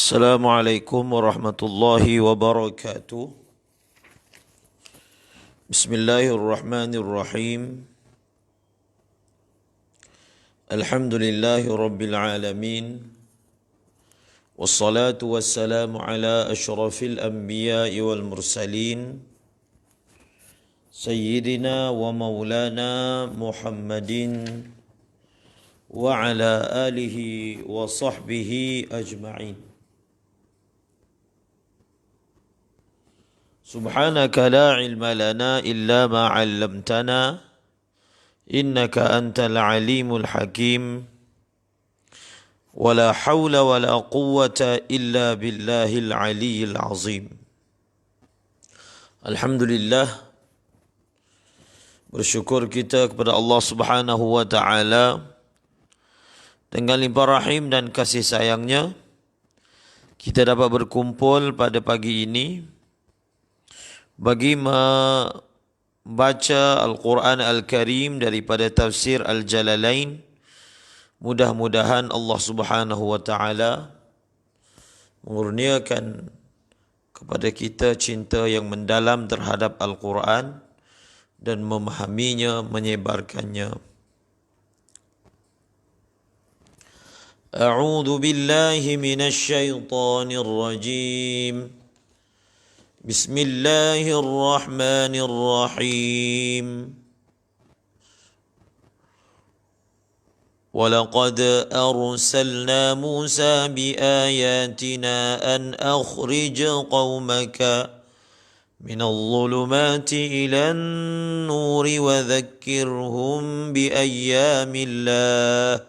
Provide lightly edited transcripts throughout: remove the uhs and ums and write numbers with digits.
Assalamualaikum warahmatullahi wabarakatuh. Bismillahirrahmanirrahim. Alhamdulillahi rabbil alamin. Wassalatu wassalamu ala ashrafil anbiya'i wal mursalin. Sayyidina wa maulana Muhammadin wa ala alihi wa sahbihi ajma'in. Subhanaka la ilma lana illa ma 'allamtana innaka antal alimul hakim wa la hawla wa la quwwata illa billahil aliyyil azim. Alhamdulillah, bersyukur kita kepada Allah Subhanahu wa taala dengan limpah rahim dan kasih sayangnya kita dapat berkumpul pada pagi ini bagi membaca Al-Quran Al-Karim daripada tafsir Al-Jalalain. Mudah-mudahan Allah Subhanahu wa taala mengurniakan kepada kita cinta yang mendalam terhadap Al-Quran dan memahaminya, menyebarkannya. A'udzu billahi minasy syaithanir rajim. Bismillahirrahmanirrahim. Walaqad arsalna Musa biayatina an akhrij qaumaka minadh dhulumati ilan nuri wa dhakkirhum biayyamillah.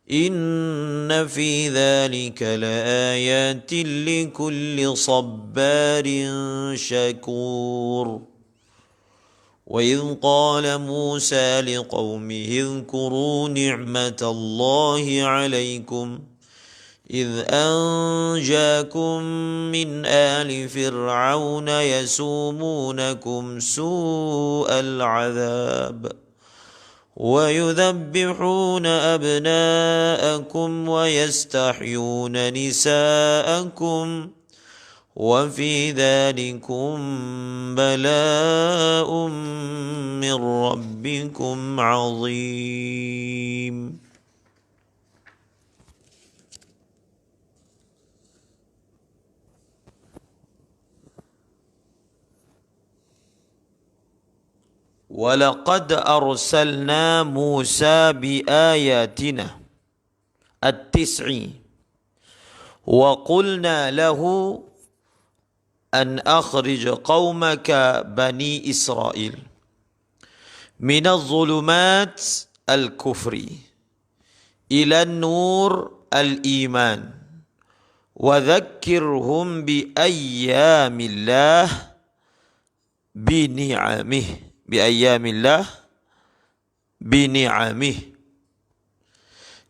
Inna fi dhalika laayatin likulli sabbarin syakur. Wa idh qala Musa liqaumihi idhkuru ni'matallahi alaykum idh anjaakum min ali fir'auna yasumunakum su'al 'adzab وَيُذَبِّحُونَ أَبْنَاءَكُمْ وَيَسْتَحْيُونَ نِسَاءَكُمْ وَفِي ذَلِكُمْ بَلَاءٌ مِّن رَّبِّكُمْ عَظِيمٌ. وَلَقَدْ أَرْسَلْنَا مُوسَى بِآيَاتِنَا التِّسْعِ وَقُلْنَا لَهُ أَنْ أَخْرِجْ قَوْمَكَ بَنِي إِسْرَائِيلَ مِنَ الظُّلُمَاتِ الْكُفْرِ إِلَى النُّورِ الْإِيمَانِ وَذَكِّرْهُمْ بِأَيَّامِ اللَّهِ بِنِعَمِهِ بنعمه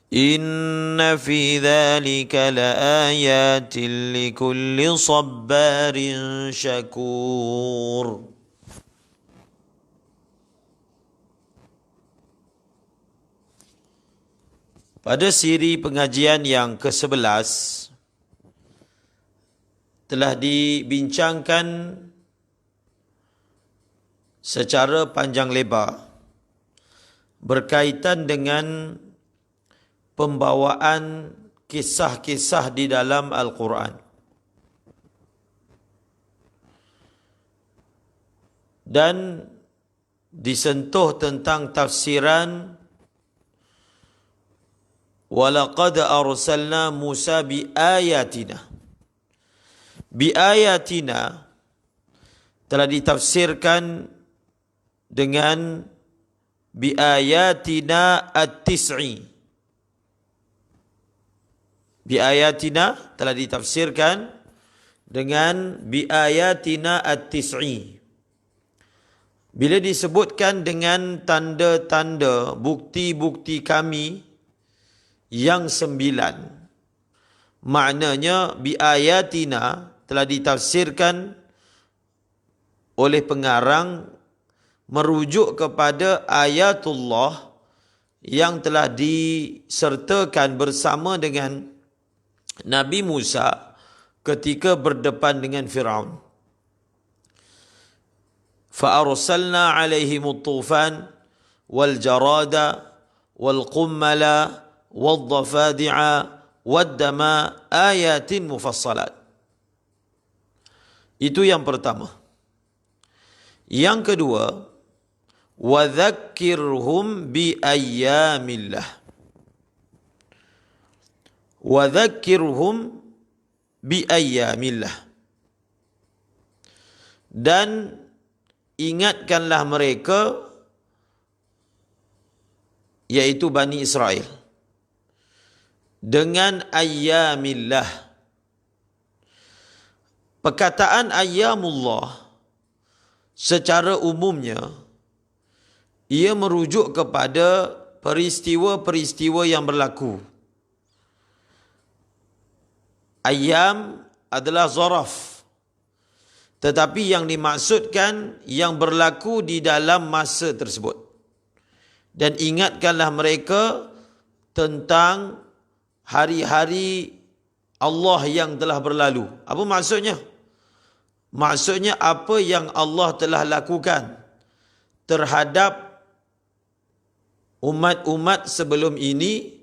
إن في ذلك لآيات لكل صبار شكور. Pada siri pengajian yang ke-11 telah dibincangkan secara panjang lebar berkaitan dengan pembawaan kisah-kisah di dalam Al-Quran. Dan disentuh tentang tafsiran walaqad arsalna Musa biayatina. Biayatina telah ditafsirkan dengan biayatina at-tis'i. Biayatina telah ditafsirkan dengan biayatina at-tis'i. Bila disebutkan dengan tanda-tanda, bukti-bukti kami yang 9, maknanya biayatina telah ditafsirkan oleh pengarang merujuk kepada ayatullah yang telah disertakan bersama dengan Nabi Musa ketika berdepan dengan Firaun. Fa-arsalna 'alaihimut tufan wal jarada wal qummala wal dhafadi'a wad dama ayatin mufassalat. Itu yang pertama. Yang kedua, wa dzakkirhum bi ayyamillah. Wa dzakkirhum bi ayyamillah. Dan ingatkanlah mereka, yaitu Bani Israel, dengan ayyamillah. Perkataan ayyamullah secara umumnya ia merujuk kepada peristiwa-peristiwa yang berlaku. Ayyam adalah zaraf, tetapi yang dimaksudkan yang berlaku di dalam masa tersebut. Dan ingatkanlah mereka tentang hari-hari Allah yang telah berlalu. Apa maksudnya? Maksudnya apa yang Allah telah lakukan terhadap umat-umat sebelum ini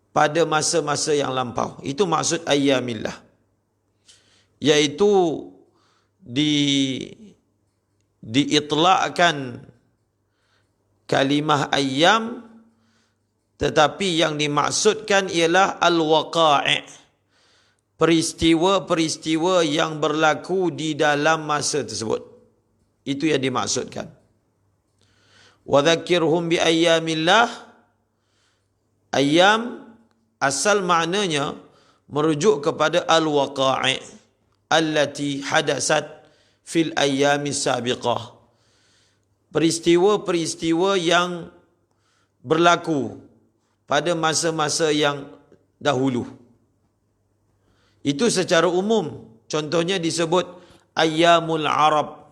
pada masa-masa yang lampau. Itu maksud ayyamillah. Iaitu diitlakkan kalimah ayyam, tetapi yang dimaksudkan ialah al-waqa'i', peristiwa-peristiwa yang berlaku di dalam masa tersebut. Itu yang dimaksudkan. Wa dzakkirhum bi ayyamillah. Ayyam asal maknanya merujuk kepada al-waqa'i' allati hadasat fil ayyami sabiqah. Peristiwa-peristiwa yang berlaku pada masa-masa yang dahulu. Itu secara umum. Contohnya disebut ayyamul Arab.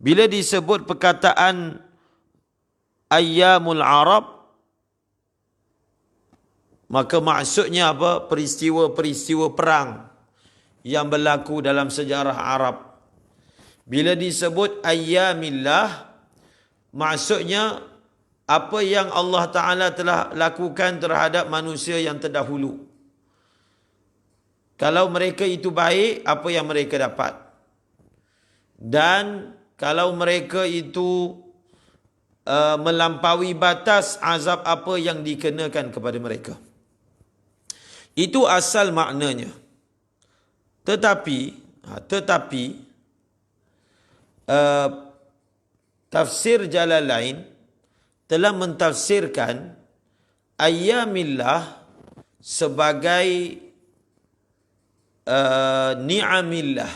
Bila disebut perkataan ayyamul Arab, maka maksudnya apa? Peristiwa-peristiwa perang yang berlaku dalam sejarah Arab. Bila disebut ayyamillah, maksudnya apa yang Allah Ta'ala telah lakukan terhadap manusia yang terdahulu. Kalau mereka itu baik, apa yang mereka dapat. Dan kalau mereka itu melampaui batas, azab apa yang dikenakan kepada mereka. Itu asal maknanya. Tetapi tafsir Jalalain telah mentafsirkan ayyamillah sebagai ni'amillah.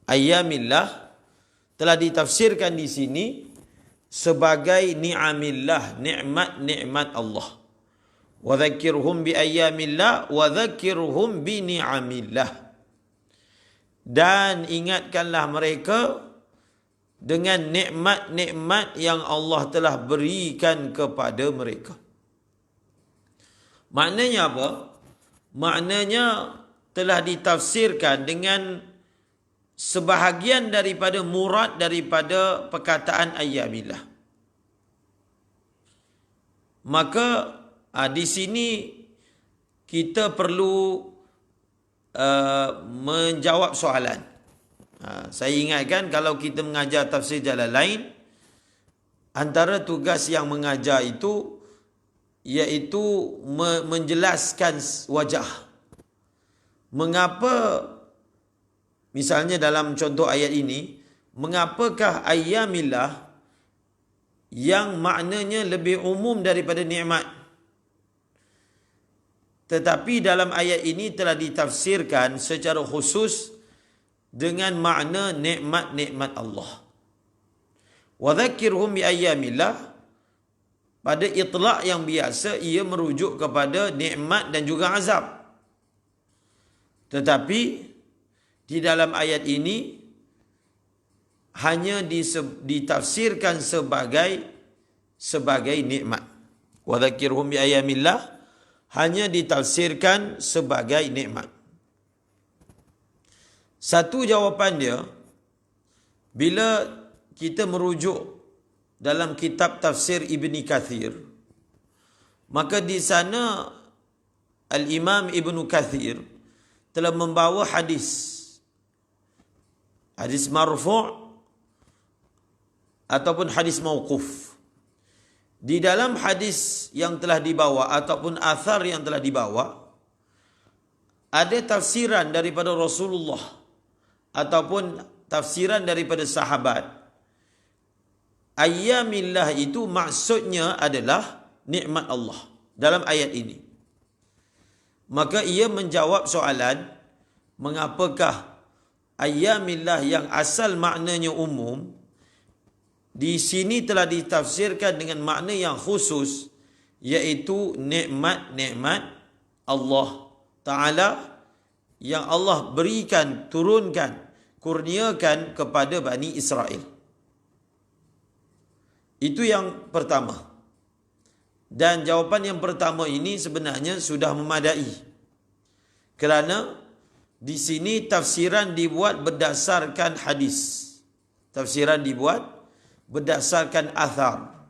Ayyamillah telah ditafsirkan di sini sebagai ni'amillah, nikmat-nikmat Allah. Wa dzakkirhum bi ayyamillah wa dzakkirhum bi ni'amillah. Dan ingatkanlah mereka dengan nikmat-nikmat yang Allah telah berikan kepada mereka. Maknanya apa? Maknanya telah ditafsirkan dengan sebahagian daripada murad daripada perkataan ayyamillah. Maka di sini kita perlu menjawab soalan. Saya ingatkan kalau kita mengajar tafsir Jalalain, antara tugas yang mengajar itu iaitu menjelaskan wajah. Mengapa, misalnya dalam contoh ayat ini, mengapakah ayyamillah yang maknanya lebih umum daripada nikmat? Tetapi dalam ayat ini telah ditafsirkan secara khusus dengan makna nikmat-nikmat Allah. Wa dzakkirhum bi ayyamillah, pada itlak yang biasa ia merujuk kepada nikmat dan juga azab. Tetapi di dalam ayat ini hanya ditafsirkan sebagai nikmat. Wa dzakkirhum bi ayyamillah hanya ditafsirkan sebagai nikmat. Satu jawapan dia, bila kita merujuk dalam kitab tafsir Ibni Kathir, maka di sana Al-Imam Ibnu Kathir telah membawa hadis marfu' ataupun hadis mauquf. Di dalam hadis yang telah dibawa ataupun athar yang telah dibawa, ada tafsiran daripada Rasulullah ataupun tafsiran daripada sahabat. Ayyamillah itu maksudnya adalah nikmat Allah dalam ayat ini. Maka ia menjawab soalan, mengapakah ayyamillah yang asal maknanya umum di sini telah ditafsirkan dengan makna yang khusus, iaitu nikmat-nikmat Allah Ta'ala yang Allah berikan, turunkan, kurniakan kepada Bani Israel. Itu yang pertama. Dan jawapan yang pertama ini sebenarnya sudah memadai. Kerana di sini tafsiran dibuat berdasarkan hadis. Tafsiran dibuat berdasarkan athar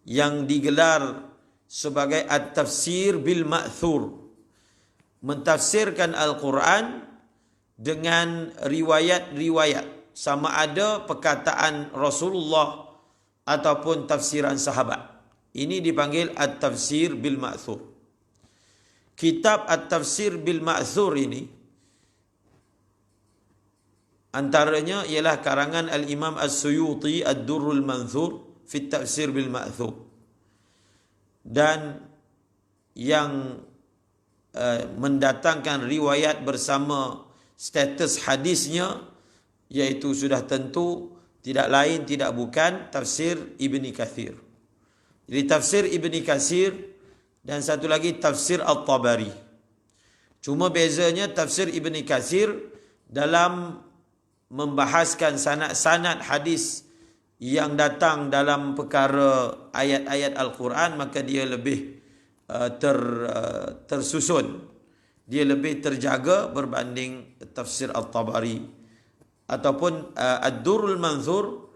yang digelar sebagai at-tafsir bil ma'thur. Mentafsirkan Al-Quran dengan riwayat-riwayat, sama ada perkataan Rasulullah ataupun tafsiran sahabat. Ini dipanggil at-tafsir bil ma'thur. Kitab at-tafsir bil ma'thur ini antaranya ialah karangan Al-Imam As-Suyuti Ad-Durrul Manthur fi tafsir bil ma'thur. Dan yang mendatangkan riwayat bersama status hadisnya, iaitu sudah tentu tidak lain tidak bukan tafsir Ibni Kathir. Jadi tafsir Ibni Kathir dan satu lagi tafsir At-Tabari. Cuma bezanya tafsir Ibni Kathir dalam membahaskan sanad-sanad hadis yang datang dalam perkara ayat-ayat Al-Quran, maka dia lebih tersusun. Dia lebih terjaga berbanding tafsir At-Tabari. Ataupun Ad-Durrul Manthur,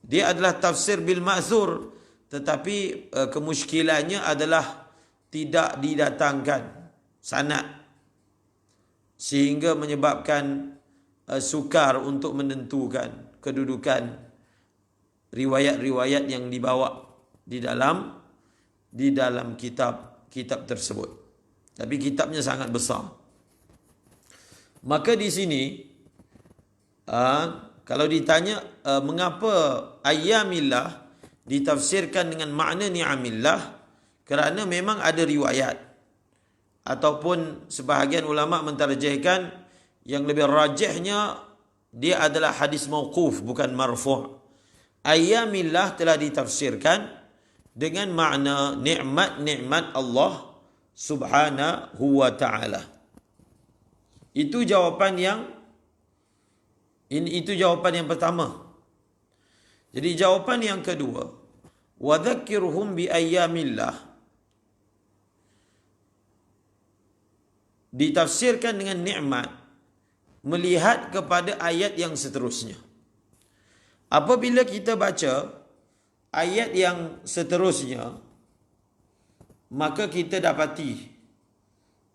dia adalah tafsir bil ma'thur, tetapi kemusykilannya adalah tidak didatangkan sanad, sehingga menyebabkan sukar untuk menentukan kedudukan riwayat-riwayat yang dibawa di dalam kitab tersebut. Tapi kitabnya sangat besar. Maka di sini kalau ditanya mengapa ayyamillah ditafsirkan dengan makna ni'amillah, kerana memang ada riwayat ataupun sebahagian ulama mentarjihkan yang lebih rajihnya dia adalah hadis mauquf bukan marfu'. Ayyamillah telah ditafsirkan dengan makna nikmat-nikmat Allah Subhanahu wa ta'ala. Itu jawapan yang pertama. Jadi jawapan yang kedua, wa dzakirhum bi ayyamillah, ditafsirkan dengan nikmat melihat kepada ayat yang seterusnya. Apabila kita baca ayat yang seterusnya, maka kita dapati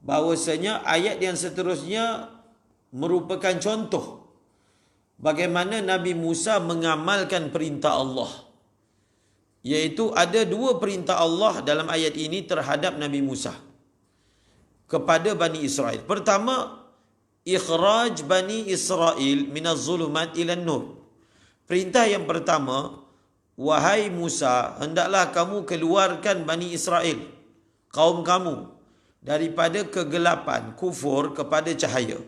bahawasanya ayat yang seterusnya merupakan contoh bagaimana Nabi Musa mengamalkan perintah Allah. Iaitu ada dua perintah Allah dalam ayat ini terhadap Nabi Musa kepada Bani Israel. Pertama, ikhraj Bani Israel minaz zulumat ilan nur. Perintah yang pertama, wahai Musa, hendaklah kamu keluarkan Bani Israel, kaum kamu, daripada kegelapan kufur kepada cahaya.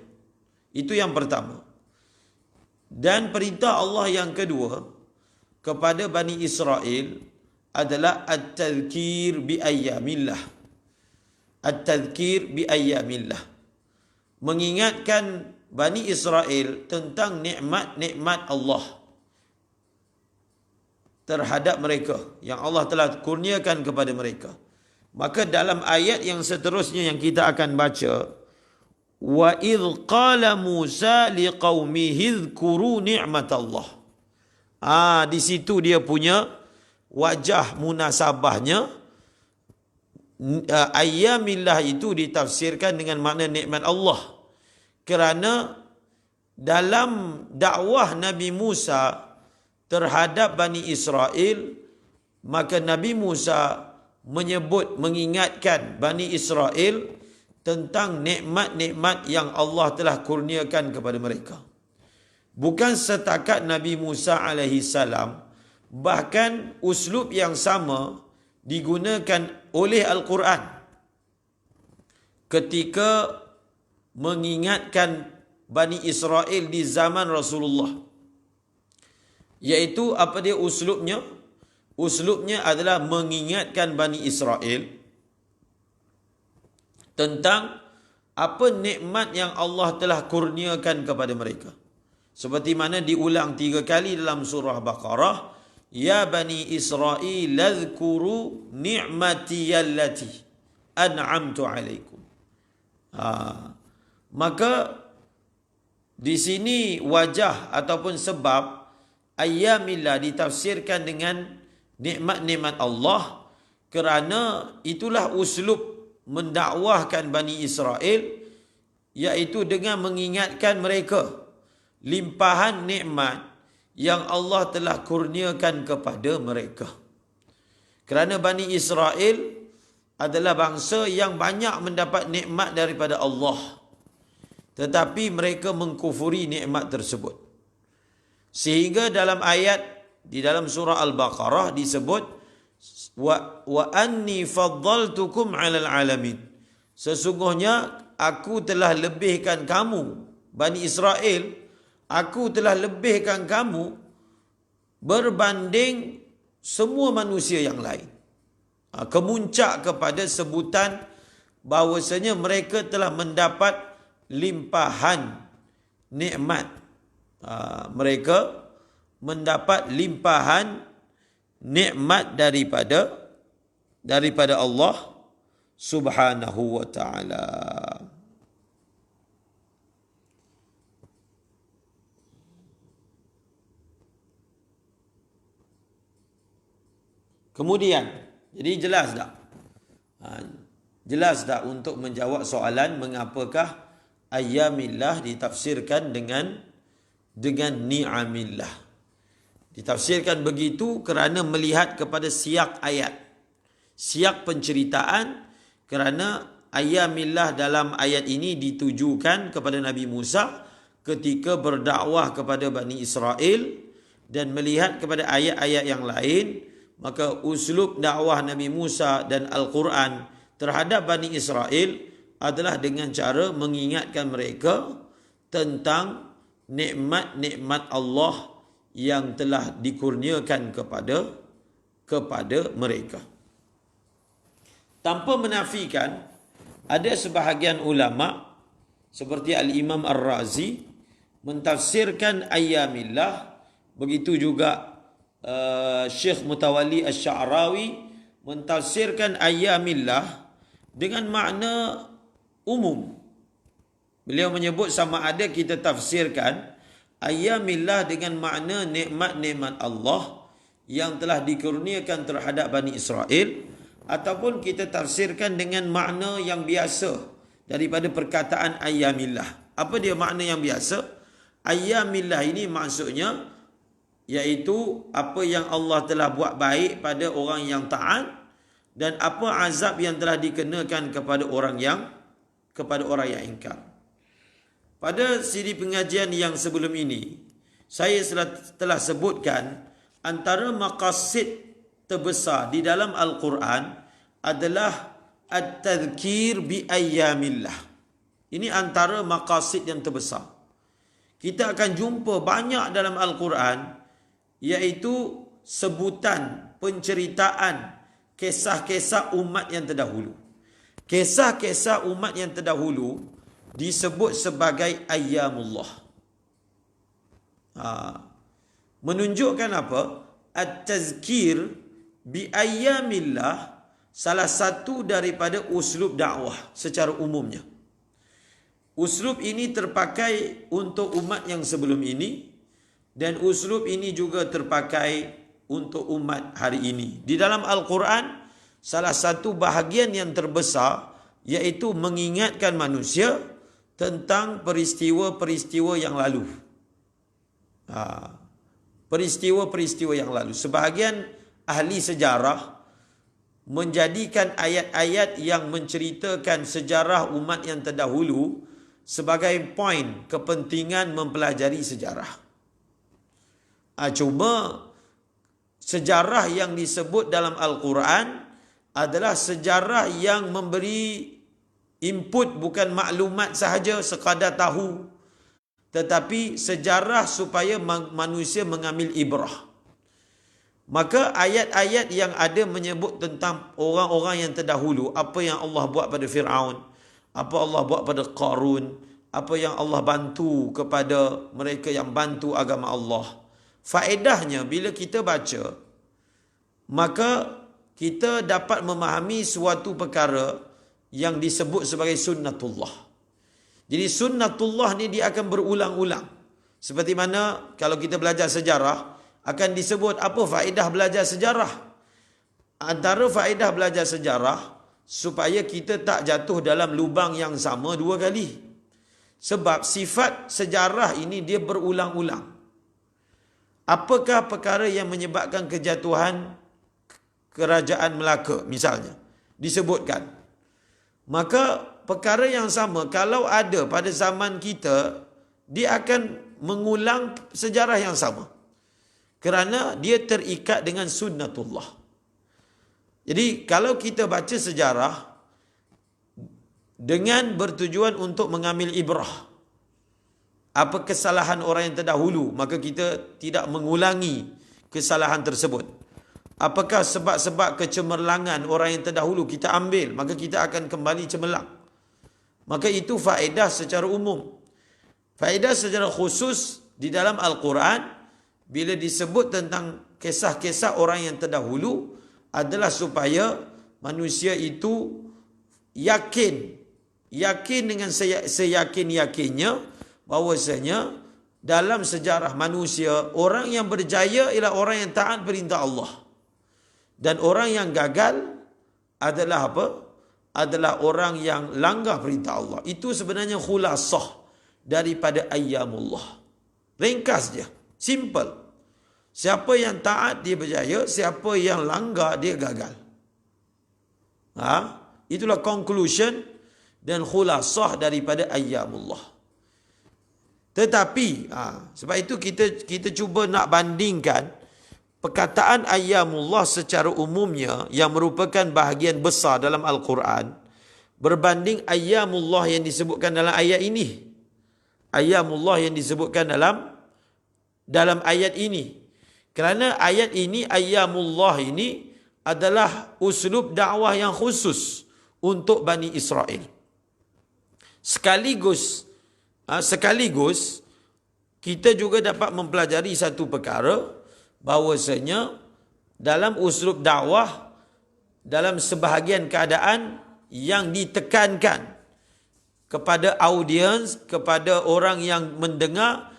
Itu yang pertama. Dan perintah Allah yang kedua kepada Bani Israel adalah at-tadhkir bi ayyamillah. At-tadhkir bi ayyamillah. Mengingatkan Bani Israel tentang nikmat-nikmat Allah terhadap mereka yang Allah telah kurniakan kepada mereka. Maka dalam ayat yang seterusnya yang kita akan baca, wa idh qala Musa liqaumihi dzkuru ni'matallah. Di situ dia punya wajah munasabahnya. Ayyamillah itu ditafsirkan dengan makna nikmat Allah. Kerana dalam dakwah Nabi Musa terhadap Bani Israel, maka Nabi Musa mengingatkan Bani Israel tentang nikmat-nikmat yang Allah telah kurniakan kepada mereka. Bukan setakat Nabi Musa alaihi salam, bahkan uslub yang sama digunakan oleh Al-Quran ketika mengingatkan Bani Israel di zaman Rasulullah. Iaitu apa dia uslubnya? Uslubnya adalah mengingatkan Bani Israel tentang apa nikmat yang Allah telah kurniakan kepada mereka. Seperti mana diulang 3 kali dalam surah Baqarah, ya Bani Israel ladhkuru ni'mati allati an'amtu alaikum. Maka di sini wajah ataupun sebab ayyamillah ditafsirkan dengan nikmat-nikmat Allah, kerana itulah uslub mendakwahkan Bani Israel, iaitu dengan mengingatkan mereka limpahan nikmat yang Allah telah kurniakan kepada mereka. Kerana Bani Israel adalah bangsa yang banyak mendapat nikmat daripada Allah, tetapi mereka mengkufuri nikmat tersebut. Sehingga dalam ayat di dalam surah Al-Baqarah disebut wa anni faddaltukum 'alal alamin. Sesungguhnya aku telah lebihkan kamu Bani Israel, aku telah lebihkan kamu berbanding semua manusia yang lain. Kemuncak kepada sebutan bahawasanya mereka telah mendapat limpahan nikmat. Mereka mendapat limpahan nikmat daripada Allah Subhanahu wa ta'ala. Kemudian, jadi jelas tak? Jelas tak untuk menjawab soalan mengapakah ayyamillah ditafsirkan dengan ni'amillah? Ditafsirkan begitu kerana melihat kepada siyak ayat, siyak penceritaan, kerana ayyamillah dalam ayat ini ditujukan kepada Nabi Musa ketika berdakwah kepada Bani Israel, dan melihat kepada ayat-ayat yang lain, maka uslub dakwah Nabi Musa dan Al-Quran terhadap Bani Israel adalah dengan cara mengingatkan mereka tentang nikmat-nikmat Allah yang telah dikurniakan kepada mereka. Tanpa menafikan, ada sebahagian ulama seperti Al-Imam Ar-Razi mentafsirkan ayyamillah, begitu juga Syekh Mutawalli Asy-Sya'rawi mentafsirkan ayyamillah dengan makna umum. Beliau menyebut sama ada kita tafsirkan ayyamillah dengan makna nikmat-nikmat Allah yang telah dikurniakan terhadap Bani Israel, ataupun kita tafsirkan dengan makna yang biasa daripada perkataan ayyamillah. Apa dia makna yang biasa? Ayyamillah ini maksudnya iaitu apa yang Allah telah buat baik pada orang yang taat, dan apa azab yang telah dikenakan kepada orang yang ingkar. Pada siri pengajian yang sebelum ini, saya telah sebutkan antara maqasid terbesar di dalam Al-Quran adalah at-tadhkir bi ayyamillah. Ini antara maqasid yang terbesar. Kita akan jumpa banyak dalam Al-Quran, iaitu sebutan, penceritaan kisah-kisah umat yang terdahulu. Kisah-kisah umat yang terdahulu disebut sebagai ayyamullah. Menunjukkan apa? At-tazkir bi ayyamillah salah satu daripada uslub dakwah secara umumnya. Uslub ini terpakai untuk umat yang sebelum ini, dan uslub ini juga terpakai untuk umat hari ini. Di dalam Al-Quran, salah satu bahagian yang terbesar iaitu mengingatkan manusia tentang peristiwa-peristiwa yang lalu. Peristiwa-peristiwa yang lalu. Sebahagian ahli sejarah menjadikan ayat-ayat yang menceritakan sejarah umat yang terdahulu sebagai poin kepentingan mempelajari sejarah. Cuma sejarah yang disebut dalam Al-Quran adalah sejarah yang memberi input, bukan maklumat sahaja sekadar tahu, tetapi sejarah supaya manusia mengambil ibrah. Maka ayat-ayat yang ada menyebut tentang orang-orang yang terdahulu, apa yang Allah buat pada Fir'aun, apa Allah buat pada Qarun, apa yang Allah bantu kepada mereka yang bantu agama Allah. Faedahnya bila kita baca, maka kita dapat memahami suatu perkara yang disebut sebagai sunnatullah. Jadi sunnatullah ni dia akan berulang-ulang. Seperti mana kalau kita belajar sejarah, akan disebut apa faedah belajar sejarah. Antara faedah belajar sejarah, supaya kita tak jatuh dalam lubang yang sama dua kali. Sebab sifat sejarah ini dia berulang-ulang. Apakah perkara yang menyebabkan kejatuhan kerajaan Melaka misalnya disebutkan, maka perkara yang sama kalau ada pada zaman kita, dia akan mengulang sejarah yang sama kerana dia terikat dengan sunnatullah. Jadi kalau kita baca sejarah dengan bertujuan untuk mengambil ibrah, apa kesalahan orang yang terdahulu, maka kita tidak mengulangi kesalahan tersebut. Apakah sebab-sebab kecemerlangan orang yang terdahulu, kita ambil, maka kita akan kembali cemerlang. Maka itu faedah secara umum. Faedah secara khusus di dalam Al-Quran, bila disebut tentang kisah-kisah orang yang terdahulu, adalah supaya manusia itu yakin dengan seyakin-yakinnya bahawasanya dalam sejarah manusia, orang yang berjaya ialah orang yang taat perintah Allah, dan orang yang gagal adalah apa? Adalah orang yang langgar perintah Allah. Itu sebenarnya khulasah daripada ayyamullah. Ringkas dia, simple. Siapa yang taat dia berjaya, siapa yang langgar dia gagal. Itulah conclusion dan khulasah daripada ayyamullah. Tetapi sebab itu kita cuba nak bandingkan perkataan ayyamullah secara umumnya yang merupakan bahagian besar dalam Al-Quran berbanding ayyamullah yang disebutkan dalam ayat ini. Ayyamullah yang disebutkan dalam ayat ini. Kerana ayat ini, ayyamullah ini adalah uslub dakwah yang khusus untuk Bani Israel. Sekaligus kita juga dapat mempelajari satu perkara, bahawasanya dalam uslub dakwah, dalam sebahagian keadaan yang ditekankan kepada audiens, kepada orang yang mendengar,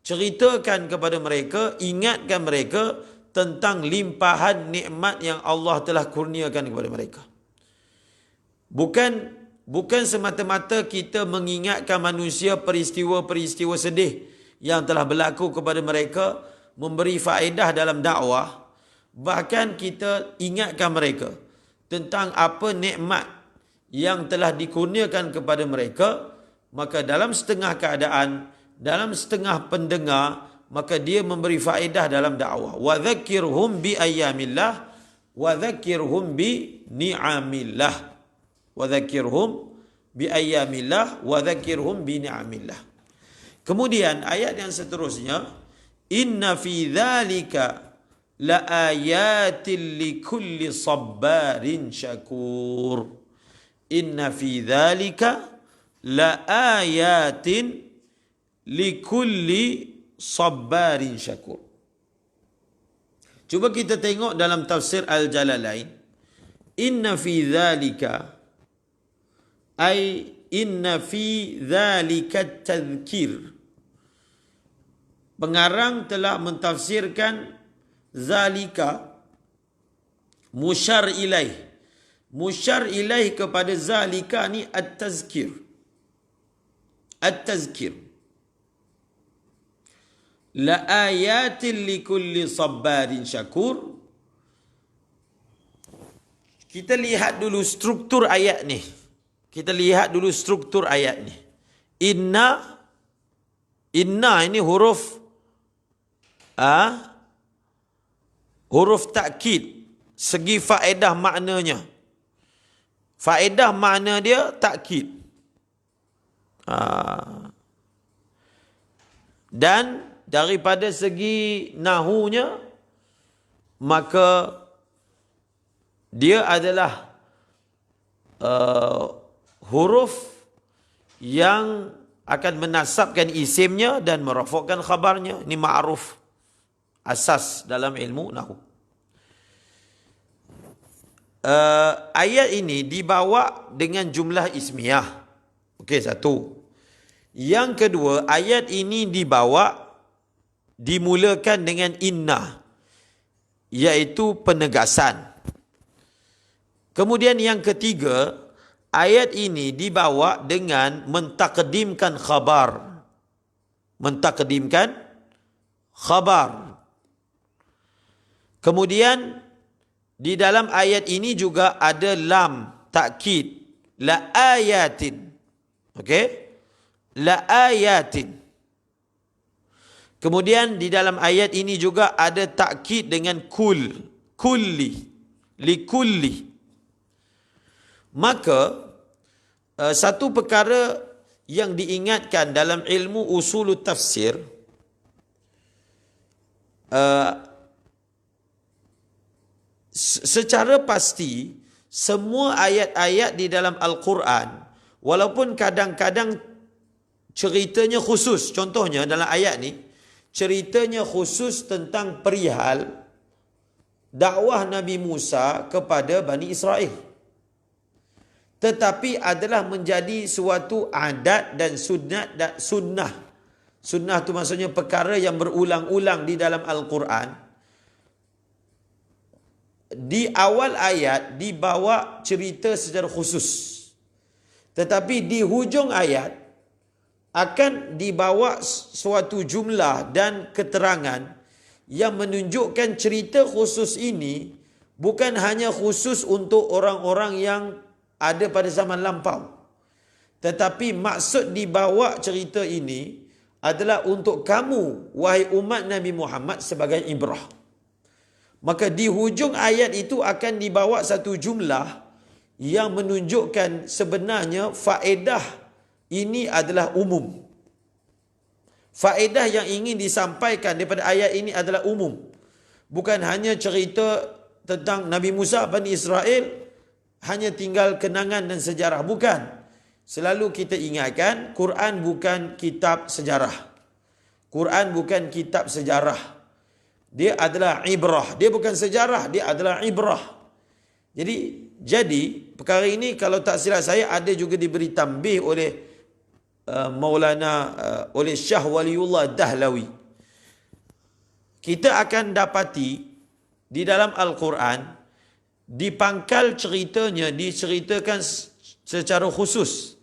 ceritakan kepada mereka, ingatkan mereka tentang limpahan nikmat yang Allah telah kurniakan kepada mereka. Bukan semata-mata kita mengingatkan manusia peristiwa-peristiwa sedih yang telah berlaku kepada mereka, memberi faedah dalam dakwah. Bahkan kita ingatkan mereka tentang apa nikmat yang telah dikurniakan kepada mereka. Maka dalam setengah keadaan, dalam setengah pendengar, maka dia memberi faedah dalam dakwah. Wa dzakirhum bi ayyamillah wa dzakirhum bi ni'amillah. Wa dzakirhum bi ayyamillah wa dzakirhum bi ni'amillah. Kemudian ayat yang seterusnya, inna fi dzalika la ayatin likulli sabbarin syakur. Inna fi dzalika la ayatin likulli sabbarin syakur. Cuba kita tengok dalam tafsir Al-Jalalain. inna fi dzalika ay inna fi dzalika tadhkir. Pengarang telah mentafsirkan zalika musyar ilaih. Musyar ilaih kepada zalika ni at-tazkir. At-tazkir. La ayatin likulli sabbarin syakur. Kita lihat dulu struktur ayat ni. Inna ini huruf huruf takkid. Segi faedah maknanya. Faedah makna dia takkid. Dan daripada segi nahunya, maka dia adalah huruf yang akan menasabkan isimnya dan merafakkan khabarnya. Ini ma'ruf, asas dalam ilmu nahu. Ayat ini dibawa dengan jumlah ismiyah. Okey, satu. Yang kedua, ayat ini dimulakan dengan inna, iaitu penegasan. Kemudian yang ketiga, ayat ini dibawa dengan mentakdimkan khabar. Kemudian di dalam ayat ini juga ada lam takkid, la ayatin. Okey? La ayatin. Kemudian di dalam ayat ini juga ada takkid dengan kulli, likulli. Maka satu perkara yang diingatkan dalam ilmu usulut tafsir, secara pasti semua ayat-ayat di dalam Al-Quran, walaupun kadang-kadang ceritanya khusus, contohnya dalam ayat ni ceritanya khusus tentang perihal dakwah Nabi Musa kepada Bani Israel, tetapi adalah menjadi suatu adat dan sunnah. Sunnah tu maksudnya perkara yang berulang-ulang di dalam Al-Quran. Di awal ayat dibawa cerita secara khusus, tetapi di hujung ayat akan dibawa suatu jumlah dan keterangan yang menunjukkan cerita khusus ini bukan hanya khusus untuk orang-orang yang ada pada zaman lampau, tetapi maksud dibawa cerita ini adalah untuk kamu, wahai umat Nabi Muhammad, sebagai ibrah. Maka di hujung ayat itu akan dibawa satu jumlah yang menunjukkan sebenarnya faedah ini adalah umum. Faedah yang ingin disampaikan daripada ayat ini adalah umum. Bukan hanya cerita tentang Nabi Musa, Bani Israel, hanya tinggal kenangan dan sejarah. Bukan. Selalu kita ingatkan, Quran bukan kitab sejarah. Quran bukan kitab sejarah. Dia adalah ibrah. Dia bukan sejarah, dia adalah ibrah. Jadi perkara ini kalau tak silap saya ada juga diberi tambih oleh oleh Syah Waliullah Dahlawi. Kita akan dapati di dalam Al-Quran, di pangkal ceritanya diceritakan secara khusus,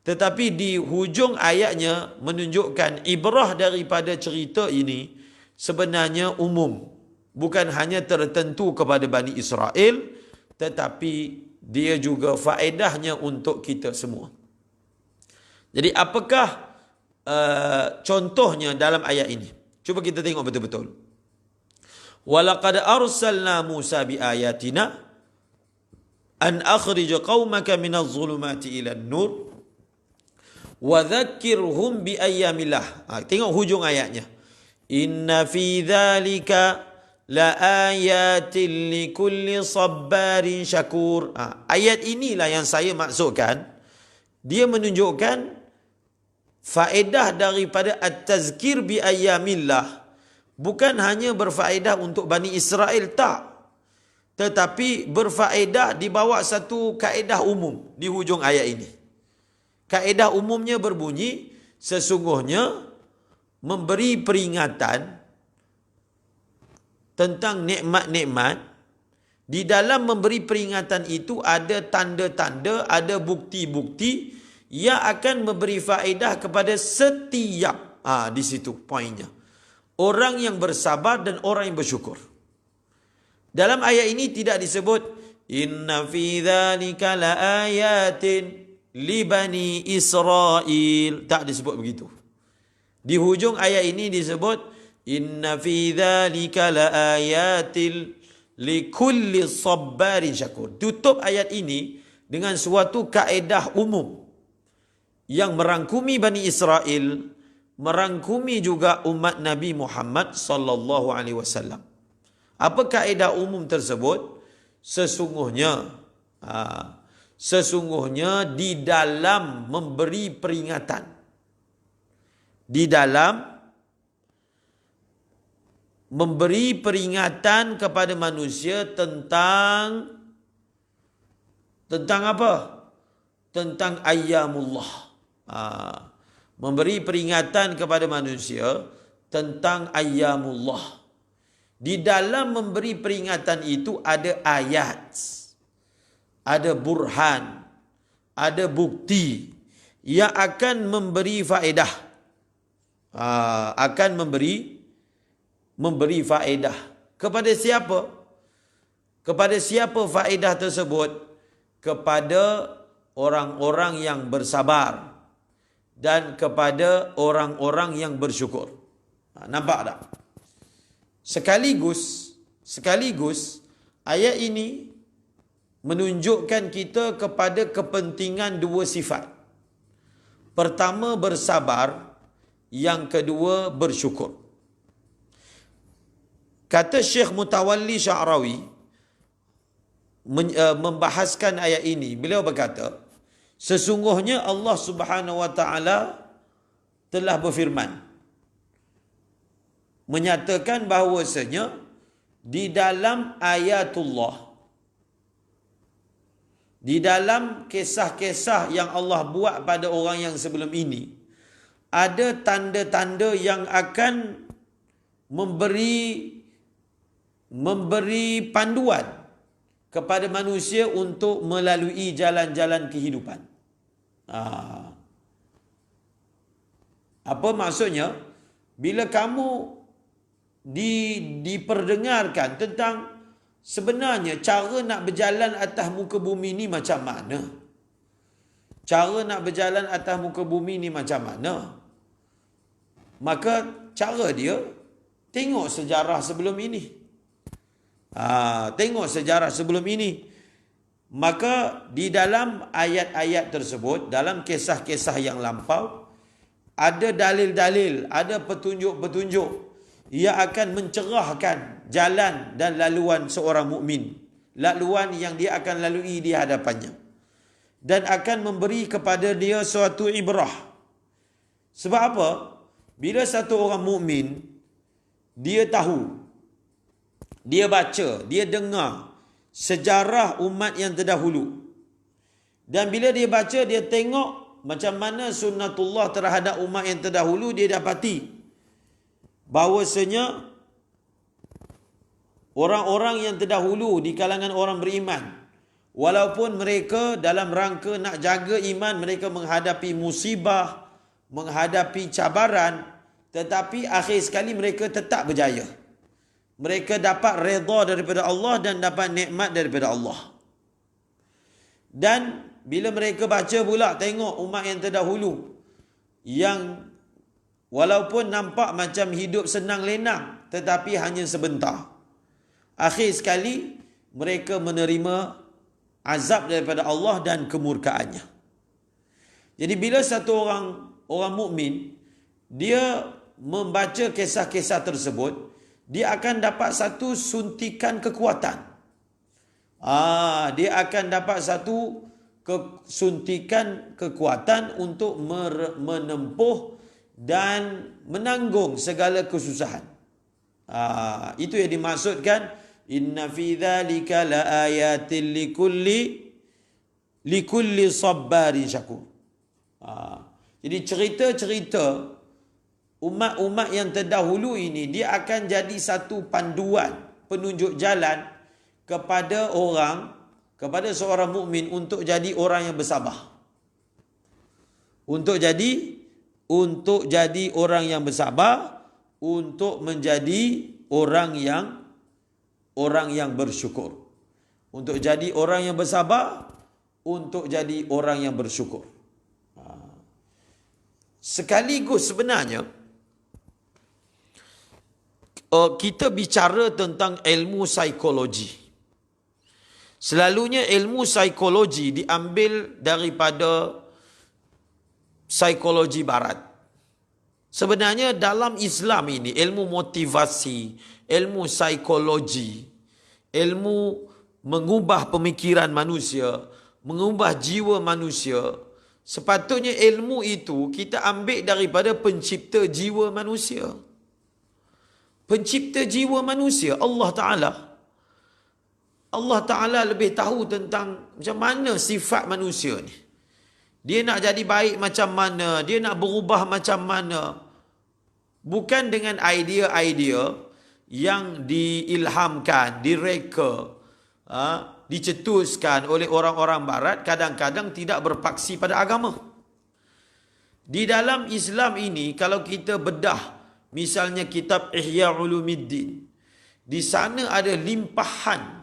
tetapi di hujung ayatnya menunjukkan ibrah daripada cerita ini sebenarnya umum, bukan hanya tertentu kepada Bani Israel, tetapi dia juga faedahnya untuk kita semua. Jadi apakah contohnya dalam ayat ini? Cuba kita tengok betul-betul. Walaqad arsalna Musa biayatina an akhrij qaumaka minadh dhulumati ila an-nur wa dhakkirhum biayyamillah. Tengok hujung ayatnya. Inna fi dhalika la ayatin likulli sabbarin syakur. Ayat inilah yang saya maksudkan. Dia menunjukkan faedah daripada at-tazkir bi ayyamillah bukan hanya berfaedah untuk Bani Israel, tak. tetapi berfaedah di bawah satu kaedah umum di hujung ayat ini. Kaedah umumnya berbunyi, sesungguhnya memberi peringatan tentang nikmat-nikmat. Di dalam memberi peringatan itu ada tanda-tanda, ada bukti-bukti yang akan memberi faedah kepada setiap, di situ poinnya, orang yang bersabar dan orang yang bersyukur. Dalam ayat ini tidak disebut inna fi dzalika laayatin li bani Israil, tak disebut begitu. Di hujung ayat ini disebut inna fi dzalika laayatil likulli sabbarin syakur. Tutup ayat ini dengan suatu kaedah umum yang merangkumi Bani Israel, merangkumi juga umat Nabi Muhammad sallallahu alaihi wasallam. Apa kaedah umum tersebut? Sesungguhnya di dalam memberi peringatan, di dalam memberi peringatan kepada manusia tentang apa? Tentang ayyamullah. Memberi peringatan kepada manusia tentang ayyamullah. Di dalam memberi peringatan itu ada ayat, ada burhan, ada bukti yang akan memberi faedah. Akan memberi faedah. Kepada siapa? Kepada siapa faedah tersebut? Kepada orang-orang yang bersabar dan kepada orang-orang yang bersyukur. Nampak tak? Sekaligus ayat ini menunjukkan kita kepada kepentingan dua sifat. Pertama bersabar, yang kedua bersyukur. Kata Syekh Mutawalli Sya'rawi membahaskan ayat ini, beliau berkata, sesungguhnya Allah Subhanahu wa taala telah berfirman menyatakan bahawasanya di dalam ayatullah, di dalam kisah-kisah yang Allah buat pada orang yang sebelum ini, ada tanda-tanda yang akan memberi panduan kepada manusia untuk melalui jalan-jalan kehidupan. Apa maksudnya? Bila kamu diperdengarkan tentang sebenarnya cara nak berjalan atas muka bumi ni macam mana, cara nak berjalan atas muka bumi ni macam mana, maka cara dia tengok sejarah sebelum ini. Tengok sejarah sebelum ini. Maka di dalam ayat-ayat tersebut, dalam kisah-kisah yang lampau, ada dalil-dalil, ada petunjuk-petunjuk ia akan mencerahkan jalan dan laluan seorang mukmin, laluan yang dia akan lalui di hadapannya, dan akan memberi kepada dia suatu ibrah. Sebab apa? Bila satu orang mukmin, dia tahu, dia baca, dia dengar sejarah umat yang terdahulu, dan bila dia baca, dia tengok macam mana sunnatullah terhadap umat yang terdahulu, dia dapati bahawasanya orang-orang yang terdahulu di kalangan orang beriman, walaupun mereka dalam rangka nak jaga iman, mereka menghadapi musibah, menghadapi cabaran, tetapi akhir sekali mereka tetap berjaya. Mereka dapat redha daripada Allah dan dapat nikmat daripada Allah. Dan bila mereka baca pula, tengok umat yang terdahulu yang walaupun nampak macam hidup senang lenang, tetapi hanya sebentar, akhir sekali mereka menerima azab daripada Allah dan kemurkaannya. Jadi bila satu orang mukmin dia membaca kisah-kisah tersebut, dia akan dapat satu suntikan kekuatan. Dia akan dapat satu suntikan kekuatan untuk menempuh dan menanggung segala kesusahan. Itu yang dimaksudkan Inna fi dzalika laayatin likulli sabbarin syakur. Jadi cerita-cerita umat-umat yang terdahulu ini, dia akan jadi satu panduan, penunjuk jalan kepada seorang mukmin untuk jadi orang yang bersabar. Untuk jadi orang yang bersabar, untuk menjadi orang yang bersyukur. Untuk jadi orang yang bersabar, untuk jadi orang yang bersyukur. Sekaligus sebenarnya kita bicara tentang ilmu psikologi. Selalunya ilmu psikologi diambil daripada psikologi barat. Sebenarnya dalam Islam ini, ilmu motivasi, ilmu psikologi, ilmu mengubah pemikiran manusia, mengubah jiwa manusia, sepatutnya ilmu itu kita ambil daripada pencipta jiwa manusia. Pencipta jiwa manusia, Allah Ta'ala. Allah Ta'ala lebih tahu tentang macam mana sifat manusia ni. Dia nak jadi baik macam mana, dia nak berubah macam mana. Bukan dengan idea-idea yang diilhamkan, direka, dicetuskan oleh orang-orang barat, kadang-kadang tidak berpaksi pada agama. Di dalam Islam ini, kalau kita bedah, misalnya kitab Ihya Ulumuddin, di sana ada limpahan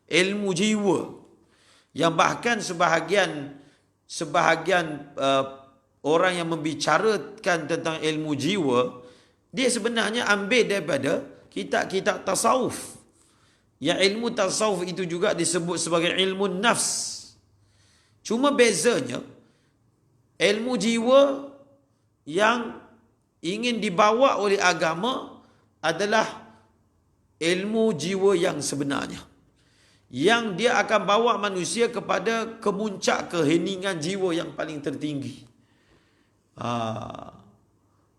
ilmu jiwa yang bahkan sebahagian orang yang membicarakan tentang ilmu jiwa, dia sebenarnya ambil daripada kitab-kitab tasawuf. Yang ilmu tasawuf itu juga disebut sebagai ilmu nafs. Cuma bezanya, ilmu jiwa yang ingin dibawa oleh agama adalah ilmu jiwa yang sebenarnya, yang dia akan bawa manusia kepada kemuncak keheningan jiwa yang paling tertinggi.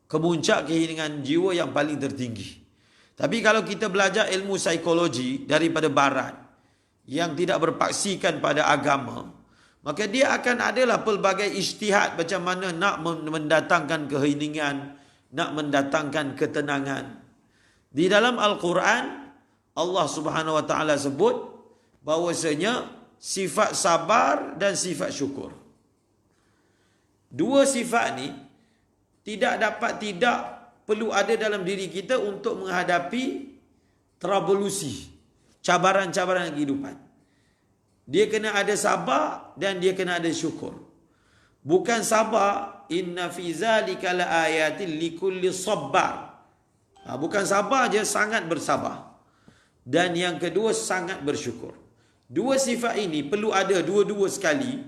Kemuncak keheningan jiwa yang paling tertinggi. Tapi kalau kita belajar ilmu psikologi daripada barat yang tidak berpaksikan pada agama, maka dia akan adalah pelbagai ijtihad macam mana nak mendatangkan keheningan, nak mendatangkan ketenangan. Di dalam Al-Quran, Allah Subhanahu Wa Taala sebut bahwasanya sifat sabar dan sifat syukur. Dua sifat ni tidak perlu ada dalam diri kita untuk menghadapi tribulasi, cabaran-cabaran kehidupan. Dia kena ada sabar dan dia kena ada syukur. Bukan sabar, inna fi zalika laayatin likulli sabbar. Bukan sabar je, sangat bersabar. Dan yang kedua, sangat bersyukur. Dua sifat ini perlu ada dua-dua sekali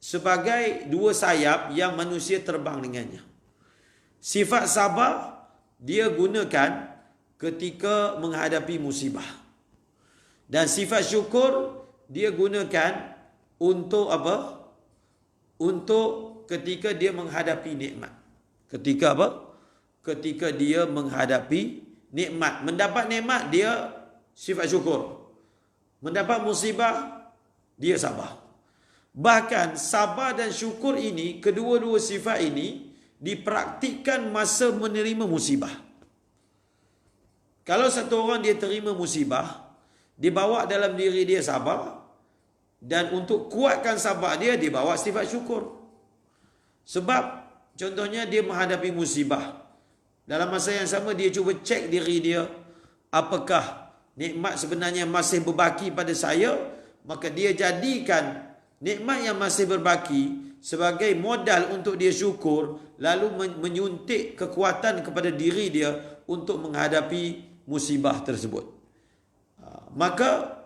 sebagai dua sayap yang manusia terbang dengannya. Sifat sabar dia gunakan ketika menghadapi musibah. Dan sifat syukur dia gunakan untuk apa? Untuk ketika dia menghadapi nikmat. Ketika apa? Ketika dia menghadapi nikmat. Mendapat nikmat dia sifat syukur. Mendapat musibah dia sabar. Bahkan sabar dan syukur ini, kedua-dua sifat ini dipraktikkan masa menerima musibah. Kalau satu orang dia terima musibah, dibawa dalam diri dia sabar, dan untuk kuatkan sabar dia, dibawa sifat syukur. Sebab contohnya dia menghadapi musibah, dalam masa yang sama dia cuba cek diri dia, apakah nikmat sebenarnya masih berbaki pada saya, maka dia jadikan nikmat yang masih berbaki sebagai modal untuk dia syukur, lalu menyuntik kekuatan kepada diri dia untuk menghadapi musibah tersebut. Maka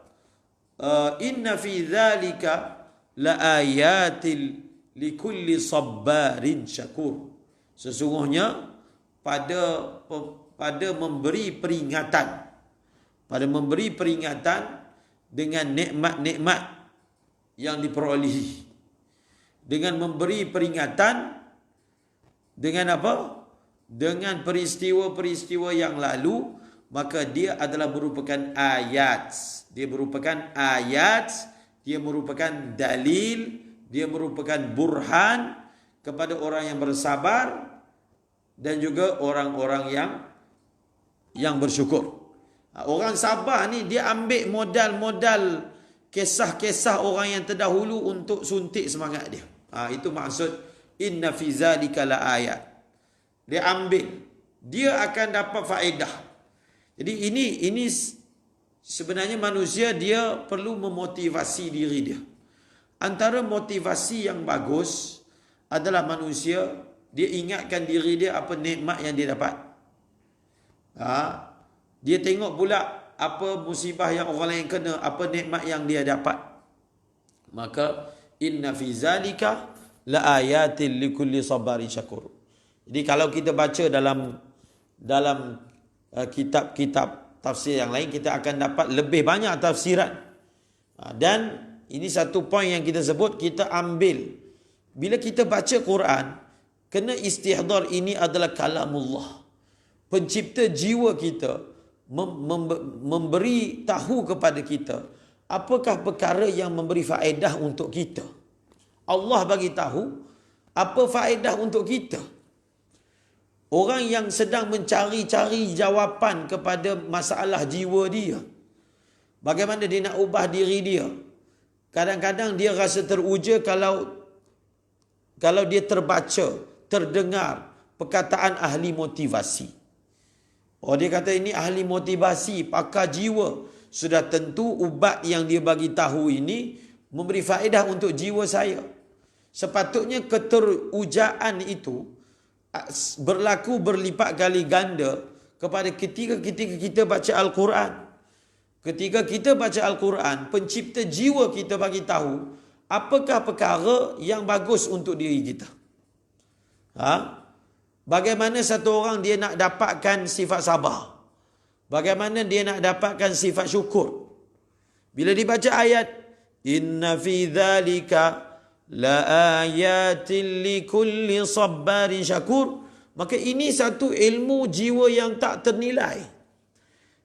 inna fi dzalika laayatil likulli sabbarin syakur. Sesungguhnya pada memberi peringatan dengan nikmat-nikmat yang diperolehi, dengan memberi peringatan dengan apa? Dengan peristiwa-peristiwa yang lalu, maka dia adalah merupakan ayat. Dia merupakan ayat, dia merupakan dalil, dia merupakan burhan kepada orang yang bersabar dan juga orang-orang yang bersyukur. Orang sabar ni dia ambil modal-modal kisah-kisah orang yang terdahulu untuk suntik semangat dia. Itu maksud inna fi zalika la ayat. Dia ambil, dia akan dapat faedah. Jadi ini sebenarnya manusia dia perlu memotivasi diri dia. Antara motivasi yang bagus adalah manusia dia ingatkan diri dia apa nikmat yang dia dapat. Dia tengok pula apa musibah yang orang lain kena, apa nikmat yang dia dapat. Maka inna fi zalika la ayatin likulli sabarin syakur. Jadi kalau kita baca dalam kitab-kitab tafsir yang lain, kita akan dapat lebih banyak tafsiran. Dan ini satu poin yang kita sebut, kita ambil. Bila kita baca Quran, kena istihdar ini adalah kalamullah. Pencipta jiwa kita memberi tahu kepada kita apakah perkara yang memberi faedah untuk kita. Allah bagi tahu apa faedah untuk kita. Orang yang sedang mencari-cari jawapan kepada masalah jiwa dia, bagaimana dia nak ubah diri dia. Kadang-kadang dia rasa teruja kalau dia terbaca, terdengar perkataan ahli motivasi. Dia kata ini ahli motivasi, pakar jiwa. Sudah tentu ubat yang dia bagi tahu ini memberi faedah untuk jiwa saya. Sepatutnya keterujaan itu berlaku berlipat kali ganda kepada ketika kita baca Al-Quran. Ketika kita baca Al-Quran, pencipta jiwa kita bagi tahu apakah perkara yang bagus untuk diri kita. Bagaimana satu orang dia nak dapatkan sifat sabar? Bagaimana dia nak dapatkan sifat syukur? Bila dibaca ayat inna fi dzalika la ayatin likulli sabarin syakur, maka ini satu ilmu jiwa yang tak ternilai.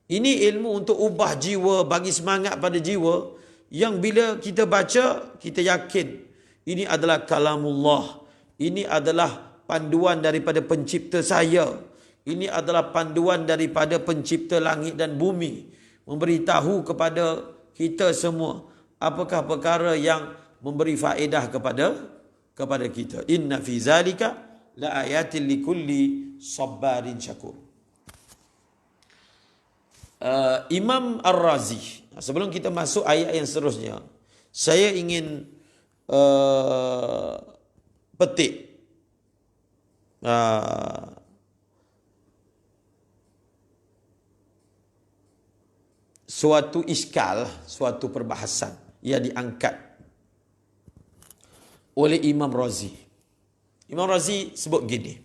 Ini ilmu untuk ubah jiwa, bagi semangat pada jiwa, yang bila kita baca, kita yakin ini adalah kalamullah. Ini adalah panduan daripada pencipta saya. Ini adalah panduan daripada pencipta langit dan bumi. Memberitahu kepada kita semua apakah perkara yang memberi faedah kepada kita. Inna fi zalika la ayatin likulli sabarin syakur. Imam Ar-Razi, sebelum kita masuk ayat yang seterusnya, saya ingin petik suatu iskal, suatu perbahasan yang diangkat oleh Imam Razi. Imam Razi sebut gini,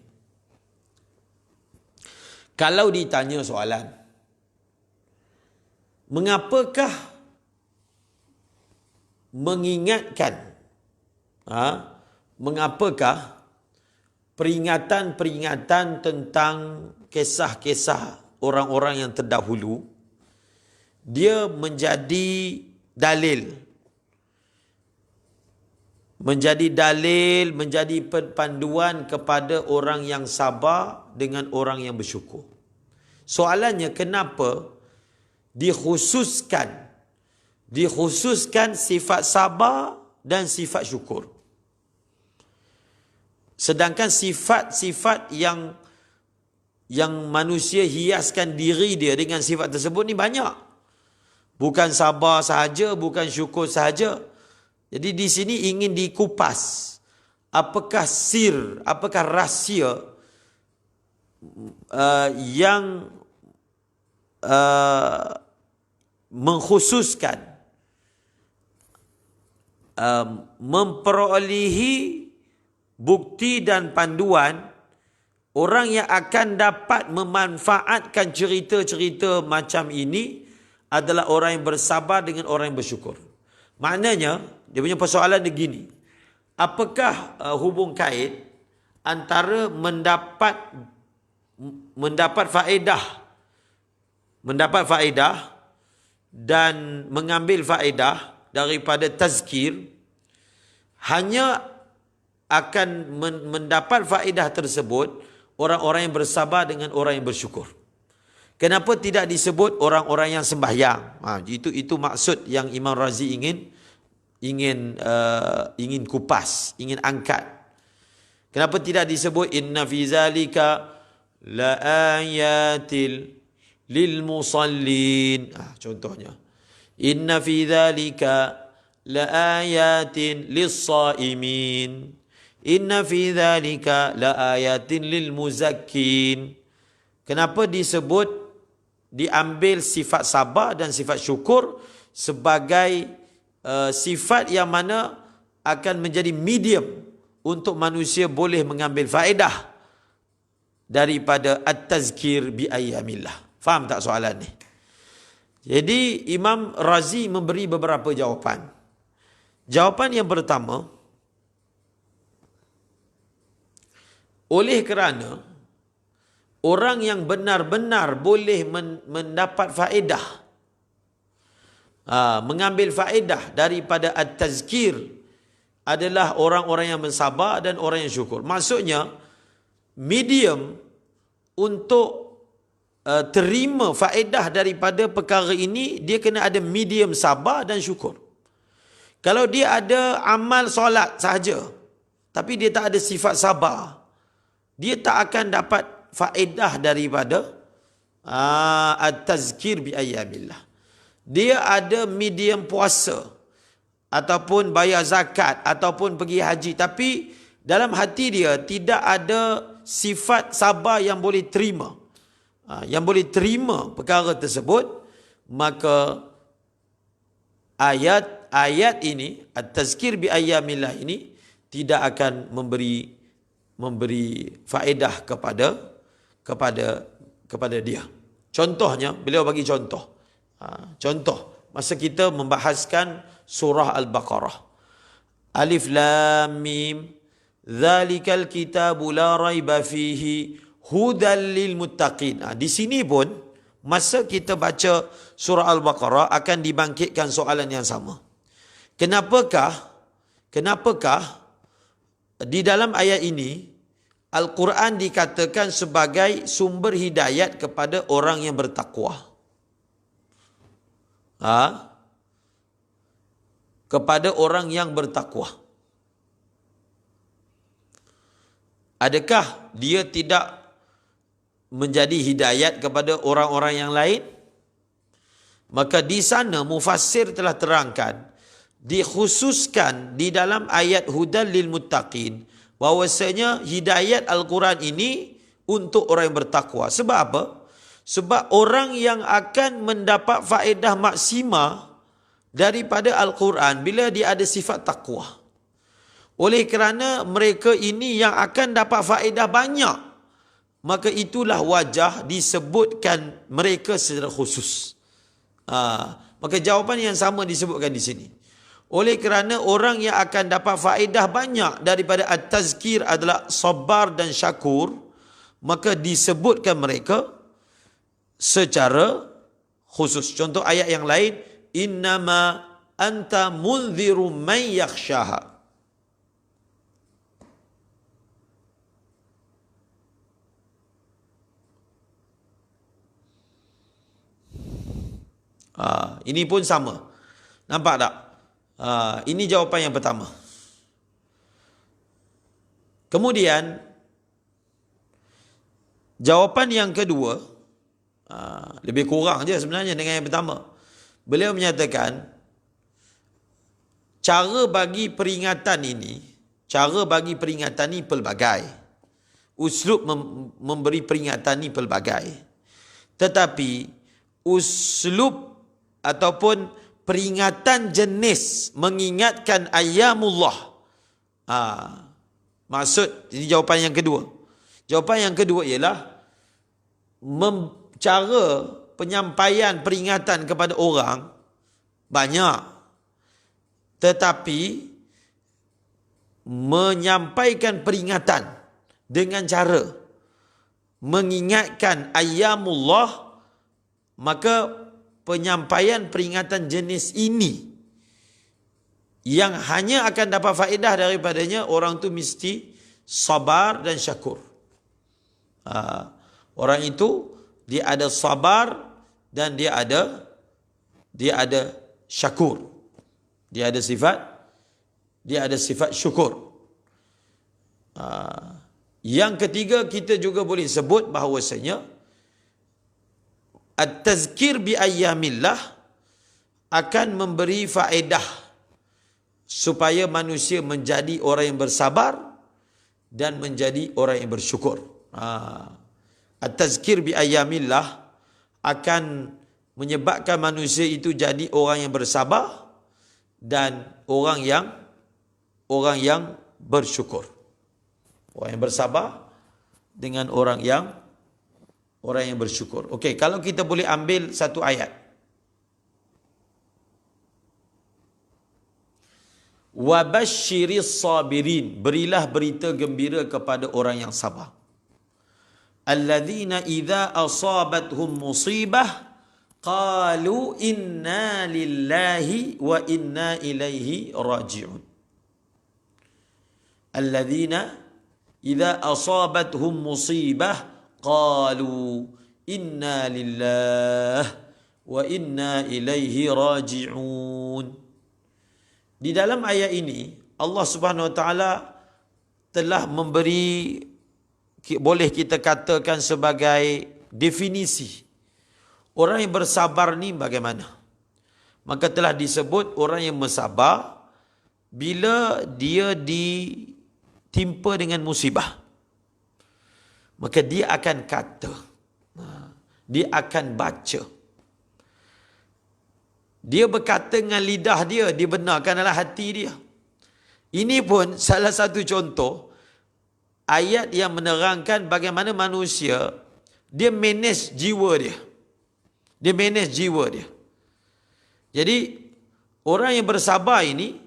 kalau ditanya soalan, mengapakah mengapakah peringatan-peringatan tentang kisah-kisah orang-orang yang terdahulu dia menjadi dalil, menjadi panduan kepada orang yang sabar dengan orang yang bersyukur. Soalannya, kenapa dikhususkan sifat sabar dan sifat syukur, sedangkan sifat-sifat yang manusia hiaskan diri dia dengan sifat tersebut ni banyak. Bukan sabar sahaja, bukan syukur sahaja. Jadi di sini ingin dikupas apakah apakah rahsia yang mengkhususkan memperolehi bukti dan panduan orang yang akan dapat memanfaatkan cerita-cerita macam ini adalah orang yang bersabar dengan orang yang bersyukur. Maknanya, dia punya persoalan dia gini, apakah hubung kait antara mendapat faedah mendapat faedah dan mengambil faedah daripada tazkir, hanya akan mendapat faedah tersebut orang-orang yang bersabar dengan orang yang bersyukur. Kenapa tidak disebut orang-orang yang sembahyang? Itu maksud yang Imam Razi ingin kupas, ingin angkat. Kenapa tidak disebut inna fi zalika la ayatil lil musallin? Contohnya, inna fi zalika la ayatin lis saimin. Inna fi dhalika la ayatin lil muzakkin. Kenapa diambil sifat sabar dan sifat syukur sebagai sifat yang mana akan menjadi medium untuk manusia boleh mengambil faedah daripada at-tazkir bi ayyamillah. Faham tak soalan ni? Jadi Imam Razi memberi beberapa jawapan. Jawapan yang pertama, oleh kerana orang yang benar-benar boleh mendapat faedah, mengambil faedah daripada at-tazkir adalah orang-orang yang bersabar dan orang yang syukur. Maksudnya, medium untuk terima faedah daripada perkara ini, dia kena ada medium sabar dan syukur. Kalau dia ada amal solat sahaja, tapi dia tak ada sifat sabar, dia tak akan dapat faedah daripada at-tazkir bi ayyamillah. Dia ada medium puasa ataupun bayar zakat ataupun pergi haji, tapi dalam hati dia tidak ada sifat sabar yang boleh terima. Yang boleh terima perkara tersebut, maka ayat ini, at-tazkir bi ayyamillah ini tidak akan memberi faedah kepada dia. Contohnya, beliau bagi contoh. Contoh, masa kita membahaskan surah Al-Baqarah. Alif Lam Mim, Zalikal kitabu la raiba fihi hudal lil muttaqin. Di sini pun, masa kita baca surah Al-Baqarah akan dibangkitkan soalan yang sama. Kenapakah di dalam ayat ini Al-Quran dikatakan sebagai sumber hidayat kepada orang yang bertakwa? Kepada orang yang bertakwa. Adakah dia tidak menjadi hidayat kepada orang-orang yang lain? Maka di sana mufassir telah terangkan, dikhususkan di dalam ayat hudal lil muttaqin, bahawasanya hidayat Al-Quran ini untuk orang yang bertakwa. Sebab apa? Sebab orang yang akan mendapat faedah maksima daripada Al-Quran bila dia ada sifat takwa. Oleh kerana mereka ini yang akan dapat faedah banyak, maka itulah wajah disebutkan mereka secara khusus. Maka jawapan yang sama disebutkan di sini. Oleh kerana orang yang akan dapat faedah banyak daripada at-tazkir adalah sabar dan syakur, maka disebutkan mereka secara khusus. Contoh ayat yang lain, innama anta munziru man yakhshaha. Ini pun sama. Nampak tak? Ini jawapan yang pertama. Kemudian jawapan yang kedua, lebih kurang je sebenarnya dengan yang pertama. Beliau menyatakan cara bagi peringatan ini pelbagai. Uslub memberi peringatan ini pelbagai. Tetapi uslub ataupun peringatan jenis mengingatkan ayyamullah. Maksud, ini jawapan yang kedua. Jawapan yang kedua ialah cara penyampaian peringatan kepada orang banyak. Tetapi menyampaikan peringatan dengan cara mengingatkan ayyamullah, maka penyampaian peringatan jenis ini yang hanya akan dapat faedah daripadanya orang tu mesti sabar dan syakur. Orang itu dia ada sabar dan dia ada syakur. Dia ada sifat syukur. Yang ketiga, kita juga boleh sebut bahawasanya at-tazkir bi ayyamillah akan memberi faedah supaya manusia menjadi orang yang bersabar dan menjadi orang yang bersyukur. At-tazkir bi ayyamillah akan menyebabkan manusia itu jadi orang yang bersabar dan orang yang bersyukur. Orang yang bersabar dengan orang yang bersyukur. Okey, kalau kita boleh ambil satu ayat. Wa basyiris sabirin, berilah berita gembira kepada orang yang sabar. Alladzina idza asabathum musibah qalu inna lillahi wa inna ilaihi raji'un. Alladzina idza asabathum musibah qalu inna lillahi wa inna ilaihi raji'un. Di dalam ayat ini Allah Subhanahu wa taala telah memberi, boleh kita katakan sebagai definisi orang yang bersabar ni bagaimana. Maka telah disebut orang yang bersabar bila dia ditimpa dengan musibah, maka dia akan kata, dia akan baca, dia berkata dengan lidah dia, dibenarkan dalam hati dia. Ini pun salah satu contoh ayat yang menerangkan bagaimana manusia dia manage jiwa dia. Dia manage jiwa dia. Jadi orang yang bersabar ini,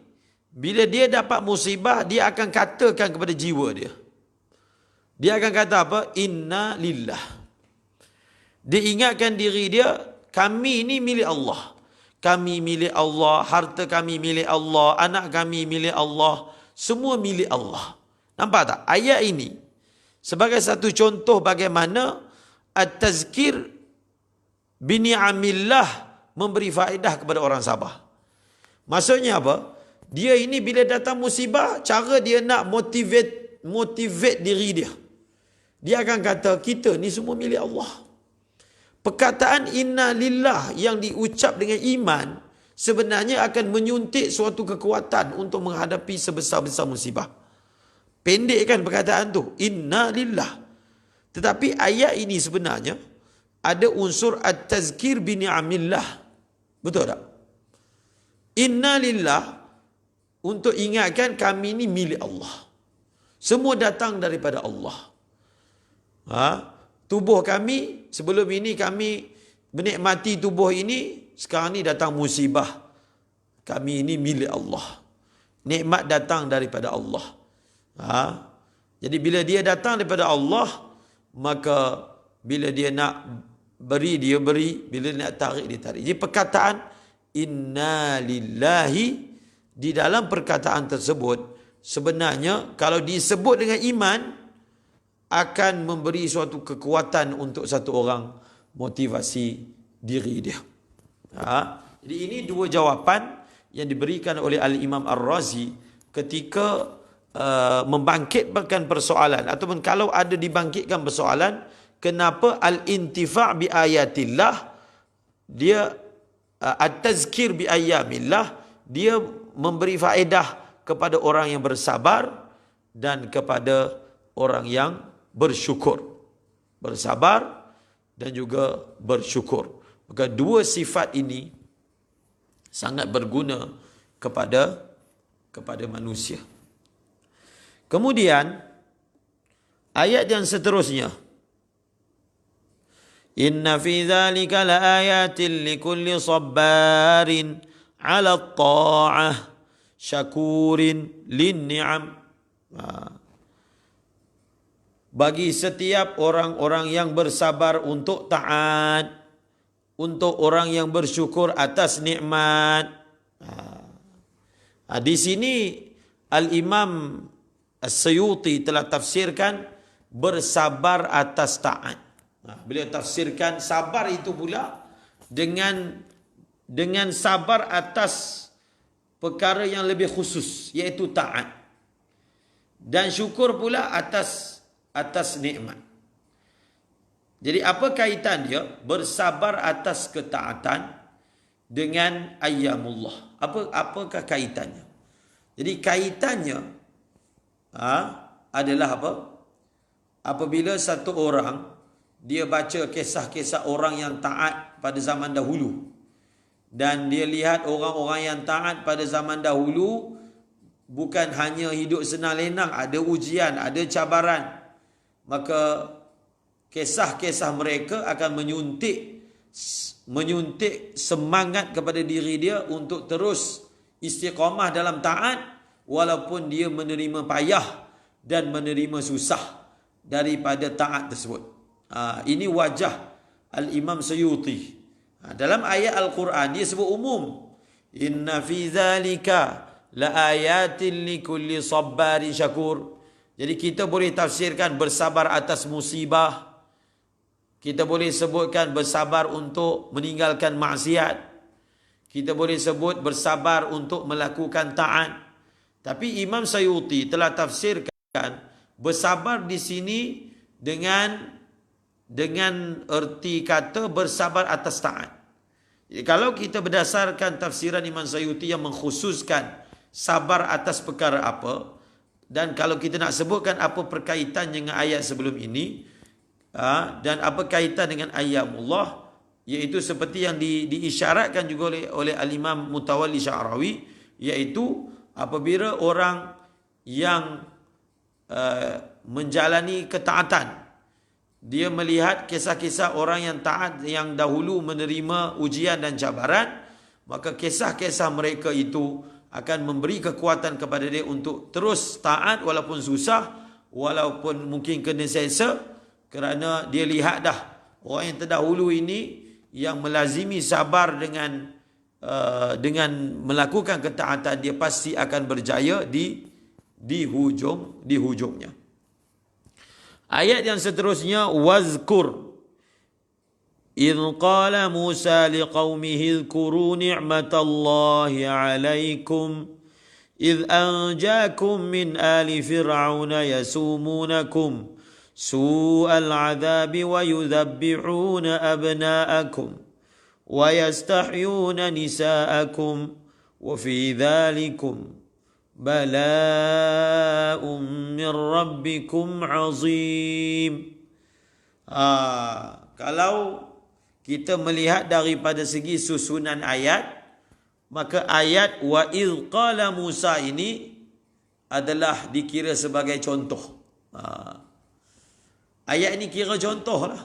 bila dia dapat musibah, dia akan katakan kepada jiwa dia. Dia akan kata apa? Inna lillah. Dia ingatkan diri dia, kami ini milik Allah. Kami milik Allah, harta kami milik Allah, anak kami milik Allah, semua milik Allah. Nampak tak? Ayat ini sebagai satu contoh bagaimana at-tazkir bi ni'amillah memberi faedah kepada orang sabar. Maksudnya apa? Dia ini bila datang musibah, cara dia nak motivate diri dia. Dia akan kata, kita ni semua milik Allah. Perkataan inna lillah yang diucap dengan iman sebenarnya akan menyuntik suatu kekuatan untuk menghadapi sebesar-besar musibah. Pendek kan perkataan tu, inna lillah. Tetapi ayat ini sebenarnya ada unsur at-tazkir bi ni'amillah. Betul tak? Inna lillah untuk ingatkan kami ini milik Allah. Semua datang daripada Allah. Tubuh kami, sebelum ini kami menikmati tubuh ini, sekarang ni datang musibah. Kami ini milik Allah. Nikmat datang daripada Allah. Jadi bila dia datang daripada Allah, maka bila dia nak beri, dia beri. Bila dia nak tarik, dia tarik. Jadi perkataan inna lillahi di dalam perkataan tersebut, sebenarnya kalau disebut dengan iman, akan memberi suatu kekuatan untuk satu orang, motivasi diri dia. Jadi ini dua jawapan yang diberikan oleh Al-Imam Ar-Razi ketika membangkitkan persoalan, ataupun kalau ada dibangkitkan persoalan, kenapa al-intifa' bi ayatillah, dia at-tazkir bi ayyamillah, dia memberi faedah kepada orang yang bersabar dan kepada orang yang bersyukur. Bersabar dan juga bersyukur. Maka dua sifat ini sangat berguna kepada manusia. Kemudian ayat yang seterusnya, inna fi dzalika laayatin likulli sabbarin 'ala at-ta'ah syakurin lin-ni'am. Bagi setiap orang-orang yang bersabar untuk taat, untuk orang yang bersyukur atas nikmat. Di sini Al-Imam As-Suyuti telah tafsirkan bersabar atas taat. Beliau tafsirkan sabar itu pula dengan sabar atas perkara yang lebih khusus, iaitu taat. Dan syukur pula atas nikmat. Jadi apa kaitan dia bersabar atas ketaatan dengan ayyamullah? Apakah kaitannya? Jadi kaitannya adalah apa? Apabila satu orang dia baca kisah-kisah orang yang taat pada zaman dahulu, dan dia lihat orang-orang yang taat pada zaman dahulu bukan hanya hidup senang lenang, ada ujian, ada cabaran, maka kisah-kisah mereka akan menyuntik semangat kepada diri dia untuk terus istiqamah dalam taat walaupun dia menerima payah dan menerima susah daripada taat tersebut. Ini wajah Al-Imam Suyuti. Dalam ayat Al-Quran dia sebut umum, inna fi zalika la ayatin likulli sabbarin syakur. Jadi kita boleh tafsirkan bersabar atas musibah, kita boleh sebutkan bersabar untuk meninggalkan maksiat, kita boleh sebut bersabar untuk melakukan taat. Tapi Imam Suyuti telah tafsirkan bersabar di sini dengan erti kata bersabar atas taat. Jadi kalau kita berdasarkan tafsiran Imam Suyuti yang mengkhususkan sabar atas perkara apa, dan kalau kita nak sebutkan apa perkaitan dengan ayat sebelum ini, dan apa kaitan dengan ayyamullah, iaitu seperti yang diisyaratkan juga oleh Al-Imam Mutawalli Sya'rawi, iaitu apabila orang yang menjalani ketaatan, dia melihat kisah-kisah orang yang taat yang dahulu menerima ujian dan cabaran, maka kisah-kisah mereka itu akan memberi kekuatan kepada dia untuk terus taat walaupun susah, walaupun mungkin kena seksa, kerana dia lihat dah orang yang terdahulu ini yang melazimi sabar dengan melakukan ketaatan, dia pasti akan berjaya di hujungnya. Ayat yang seterusnya, wazkur idh qala Musa liqaumihi dhkuru ni'matallahi 'alaikum idh anjakum min ali fir'auna yasumunakum su'al 'adzabi wa yudhabbihuna abna'akum wa yastahyuna nisa'akum wa fi dhalikum bala'um min rabbikum azim. Kalau kita melihat daripada segi susunan ayat, maka ayat wa idh qala Musa ini adalah dikira sebagai contoh. Ayat ini kira contohlah.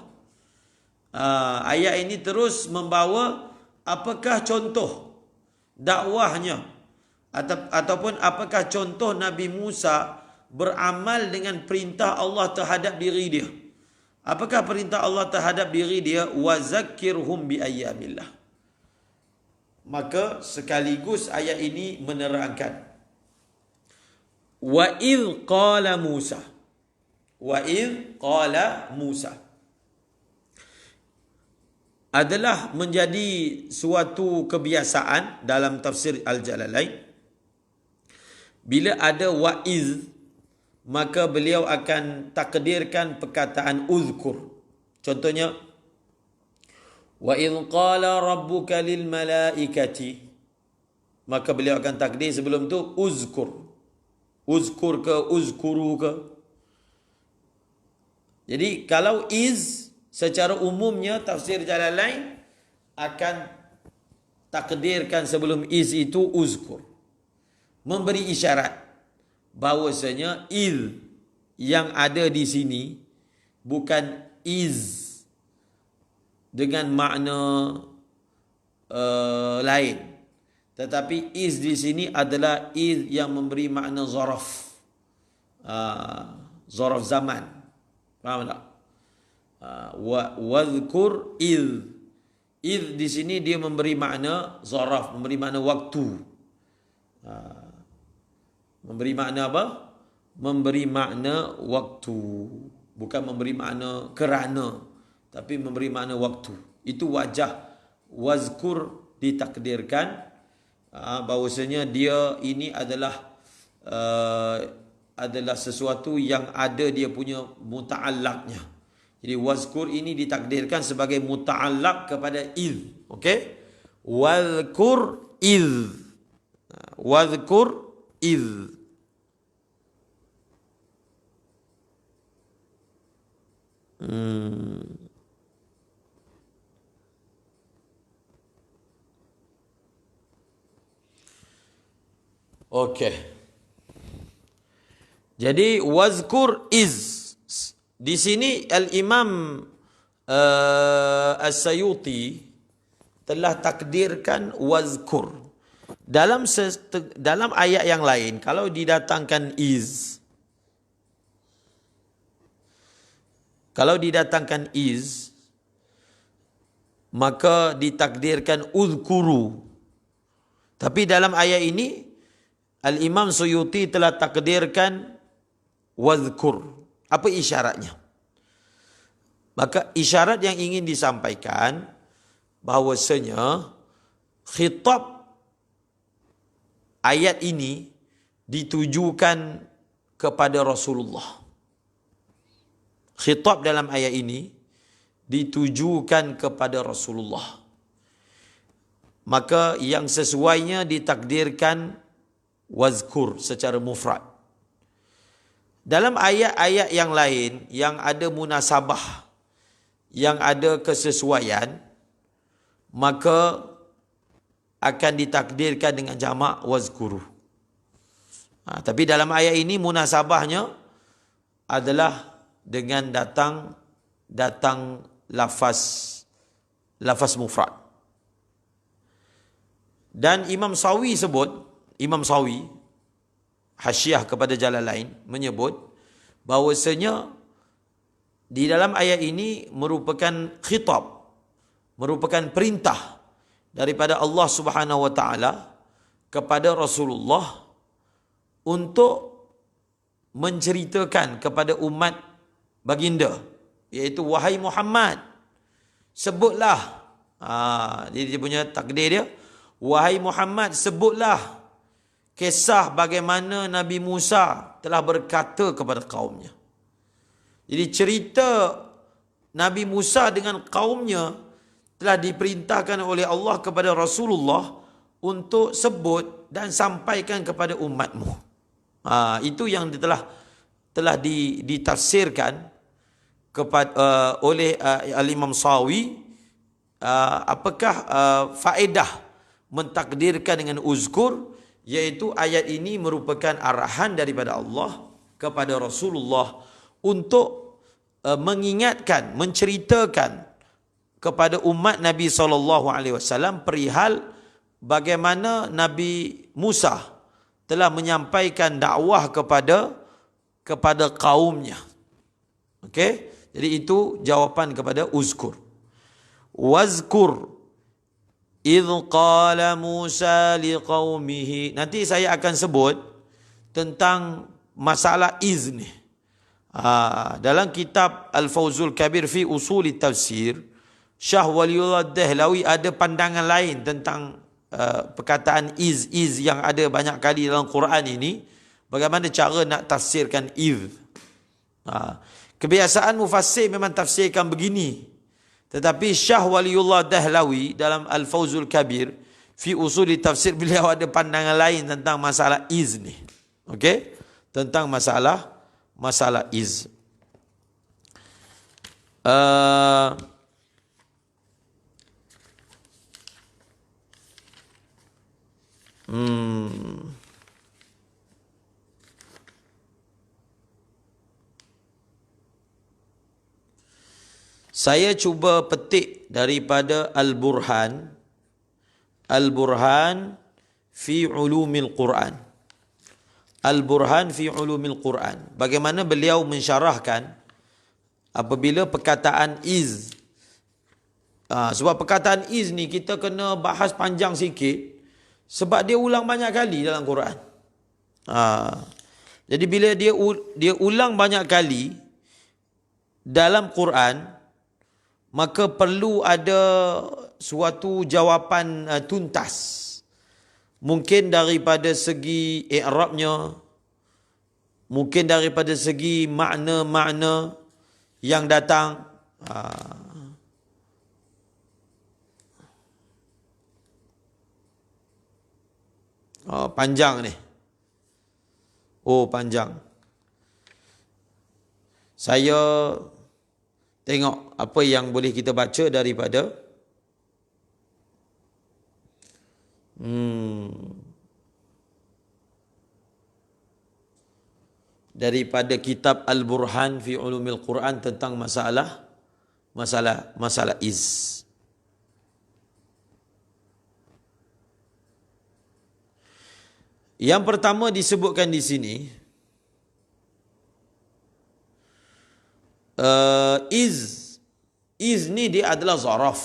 Ayat ini terus membawa apakah contoh dakwahnya, ataupun apakah contoh Nabi Musa beramal dengan perintah Allah terhadap diri dia. Apakah perintah Allah terhadap diri dia? Wazakkirhum bi ayyamillah. Maka sekaligus ayat ini menerangkan wa idh qala Musa. Wa idh qala Musa adalah menjadi suatu kebiasaan dalam tafsir Al-Jalalain. Bila ada wa'iz, maka beliau akan takdirkan perkataan uzkur. Contohnya, wa idh qala rabbuka lil malaikati, maka beliau akan takdir sebelum tu uzkur. Uzkur ke uzkuru ke. Jadi kalau iz secara umumnya tafsir Jalalain akan takdirkan sebelum iz itu uzkur, memberi isyarat bahawasanya iz yang ada di sini bukan iz dengan makna lain, tetapi iz di sini adalah iz yang memberi makna zaraf, zaraf zaman. Faham tak? Wadhkur iz, Idh di sini dia memberi makna zaraf, memberi makna waktu. Memberi makna apa? Memberi makna waktu. Bukan memberi makna kerana, tapi memberi makna waktu. Itu wajah wazkur ditakdirkan bahawasanya dia ini adalah sesuatu yang ada dia punya muta'allaqnya. Jadi wazkur ini ditakdirkan sebagai muta'allaq kepada idh. Okey? Wazkur idh. Wazkur idh. Okey. Jadi wazkur iz. Di sini Al-Imam As-Sayuti telah takdirkan wazkur. Dalam ayat yang lain, kalau didatangkan iz, maka ditakdirkan uzkuru. Tapi dalam ayat ini Al-Imam Suyuti telah takdirkan wazkur. Apa isyaratnya? Maka isyarat yang ingin disampaikan bahawasanya khitab ayat ini ditujukan kepada Rasulullah. Khitab dalam ayat ini ditujukan kepada Rasulullah. Maka yang sesuainya ditakdirkan wazkur secara mufrad. Dalam ayat-ayat yang lain yang ada munasabah, yang ada kesesuaian, maka akan ditakdirkan dengan jamak wazkuru. Tapi dalam ayat ini munasabahnya adalah dengan datang lafaz mufrad. Dan Imam Sawi Hasyiah kepada Jalalain menyebut bahawasanya di dalam ayat ini merupakan khitab, merupakan perintah daripada Allah Subhanahu wa taala kepada Rasulullah untuk menceritakan kepada umat baginda, iaitu wahai Muhammad, sebutlah. Jadi dia punya takdir dia, wahai Muhammad, sebutlah kisah bagaimana Nabi Musa telah berkata kepada kaumnya. Jadi cerita Nabi Musa dengan kaumnya telah diperintahkan oleh Allah kepada Rasulullah untuk sebut dan sampaikan kepada umatmu. Itu yang telah ditafsirkan kepada oleh Al-Imam Sawi. Apakah faedah mentakdirkan dengan uzkur? Iaitu ayat ini merupakan arahan daripada Allah kepada Rasulullah untuk mengingatkan, menceritakan kepada umat Nabi SAW perihal bagaimana Nabi Musa telah menyampaikan dakwah kepada kaumnya. Okey? Jadi itu jawapan kepada uzkur. Wazkur idh qala Musa liqaumihi. Nanti saya akan sebut tentang masalah iz ni. Dalam kitab Al-Fawzul Kabir fi Usul Tafsir, Syah Waliullah Dahlawi ada pandangan lain tentang perkataan iz yang ada banyak kali dalam Quran ini. Bagaimana cara nak tafsirkan iz? Kebiasaan mufassir memang tafsirkan begini. Tetapi Syah Waliullah Dahlawi dalam Al-Fawzul Kabir fi Usul Tafsir, beliau ada pandangan lain tentang masalah iz ni. Okey? Tentang masalah iz. Saya cuba petik daripada Al-Burhan fi Ulumil Quran. Al-Burhan fi Ulumil Quran. Bagaimana beliau mensyarahkan apabila perkataan iz Sebab perkataan iz ni kita kena bahas panjang sikit sebab dia ulang banyak kali dalam Quran. Jadi bila dia ulang banyak kali dalam Quran, maka perlu ada suatu jawapan tuntas. Mungkin daripada segi i'rabnya, mungkin daripada segi makna-makna yang datang. Panjang ni. Panjang. Saya tengok apa yang boleh kita baca daripada daripada kitab Al-Burhan fi Ulumil Quran tentang masalah iz. Yang pertama disebutkan di sini, iz ni dia adalah zaraf.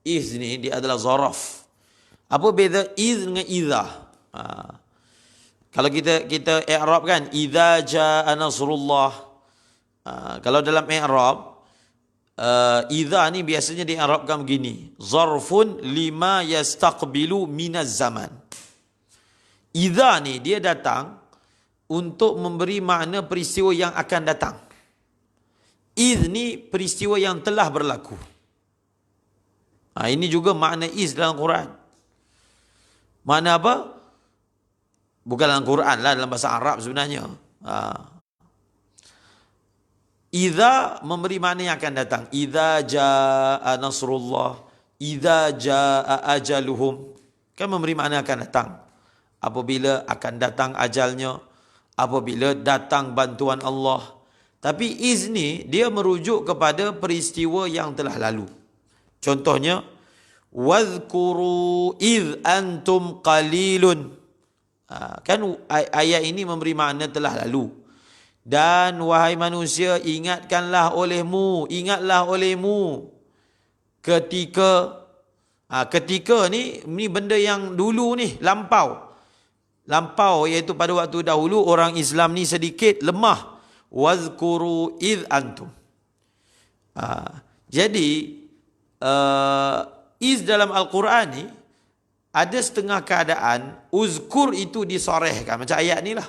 Iz ni dia adalah zaraf. Apa beza iz dengan idza? Kalau kita i'rab kan, idza jaa nasrullah. Kalau dalam i'rab, idza ni biasanya di'irabkan begini, zarfun lima yastaqbilu minaz zaman. Idza ni dia datang untuk memberi makna peristiwa yang akan datang. Iz ni peristiwa yang telah berlaku. Ini juga makna iz dalam Quran. Makna apa? Bukan dalam Quran lah, dalam bahasa Arab sebenarnya. Idza memberi makna yang akan datang. Idza jaa nasrullah, idza jaa ajaluhum. Kan memberi makna akan datang. Apabila akan datang ajalnya, apabila datang bantuan Allah. Tapi iz ni dia merujuk kepada peristiwa yang telah lalu. Contohnya, wadhkuru iz antum qalilun. Kan ayat ini memberi makna telah lalu. Dan wahai manusia, ingatlah olehmu ketika ni benda yang dulu ni, lampau iaitu pada waktu dahulu orang Islam ni sedikit lemah. Wazkuru id antum. Jadi iz dalam Al-Quran ni ada setengah keadaan uzkur itu disorehkan macam ayat ni lah.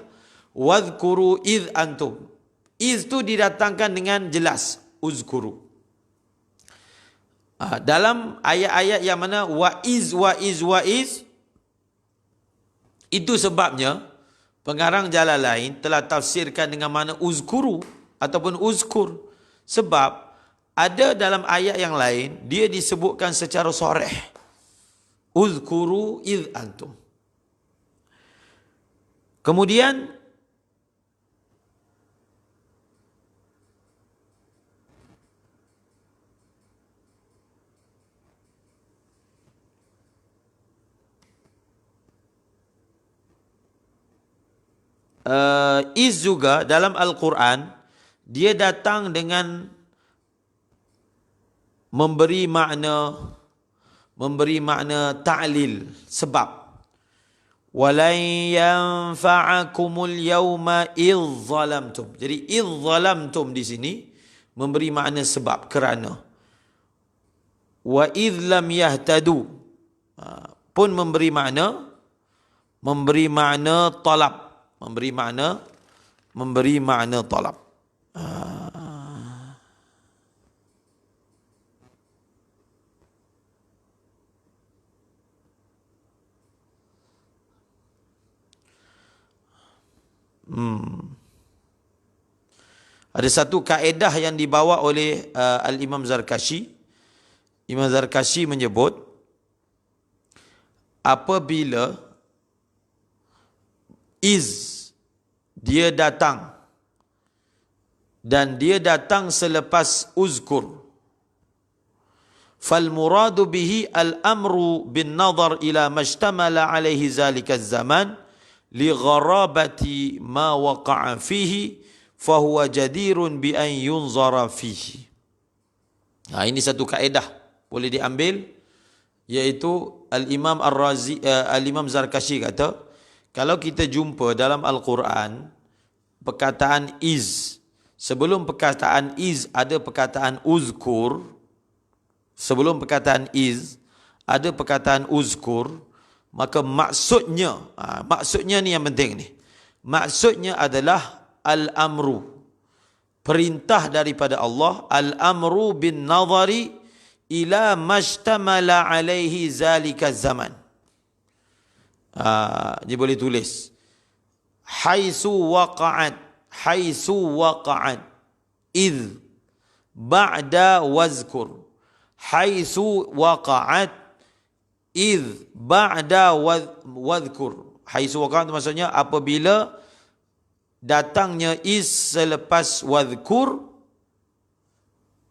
Wazkuru id antum. Iz tu didatangkan dengan jelas, uzkuru. Dalam ayat-ayat yang mana wa iz itu sebabnya pengarang Jalalain telah tafsirkan dengan makna uzkuru ataupun uzkur. Sebab ada dalam ayat yang lain dia disebutkan secara soreh. Uzkuru iz antum. Kemudian iz juga dalam Al-Quran dia datang dengan memberi makna ta'lil, sebab walan yanfa'akumul yawma idh zalamtum. Jadi idh zalamtum di sini memberi makna sebab, kerana. Wa idh lam yahtadu pun memberi makna talab. Memberi makna talab. Ada satu kaedah yang dibawa oleh Al-Imam Zarkashi. Imam Zarkashi menyebut apabila iz dia datang dan dia datang selepas uzkur, fal muradu bihi al amru bin nazar ila majtamala alaihi zalika zaman li gharabati ma waqa'a fihi fahuwa jadirun bi an yunzara fihi. Ini satu kaedah boleh diambil, iaitu Al-Imam Ar-Razi, Al-Imam Zarkashi kata, kalau kita jumpa dalam Al-Quran perkataan iz, sebelum perkataan iz ada perkataan uzkur, sebelum perkataan iz ada perkataan uzkur, maka maksudnya ni yang penting ni, maksudnya adalah al-amru, perintah daripada Allah, al-amru bin nazari ila majtamala alaihi zalika zaman. Dia boleh tulis haitsu waqa'at id ba'da wazkur, haitsu waqa'at id ba'da wadhkur. Haitsu waqa'at maksudnya apabila datangnya iz selepas wadhkur,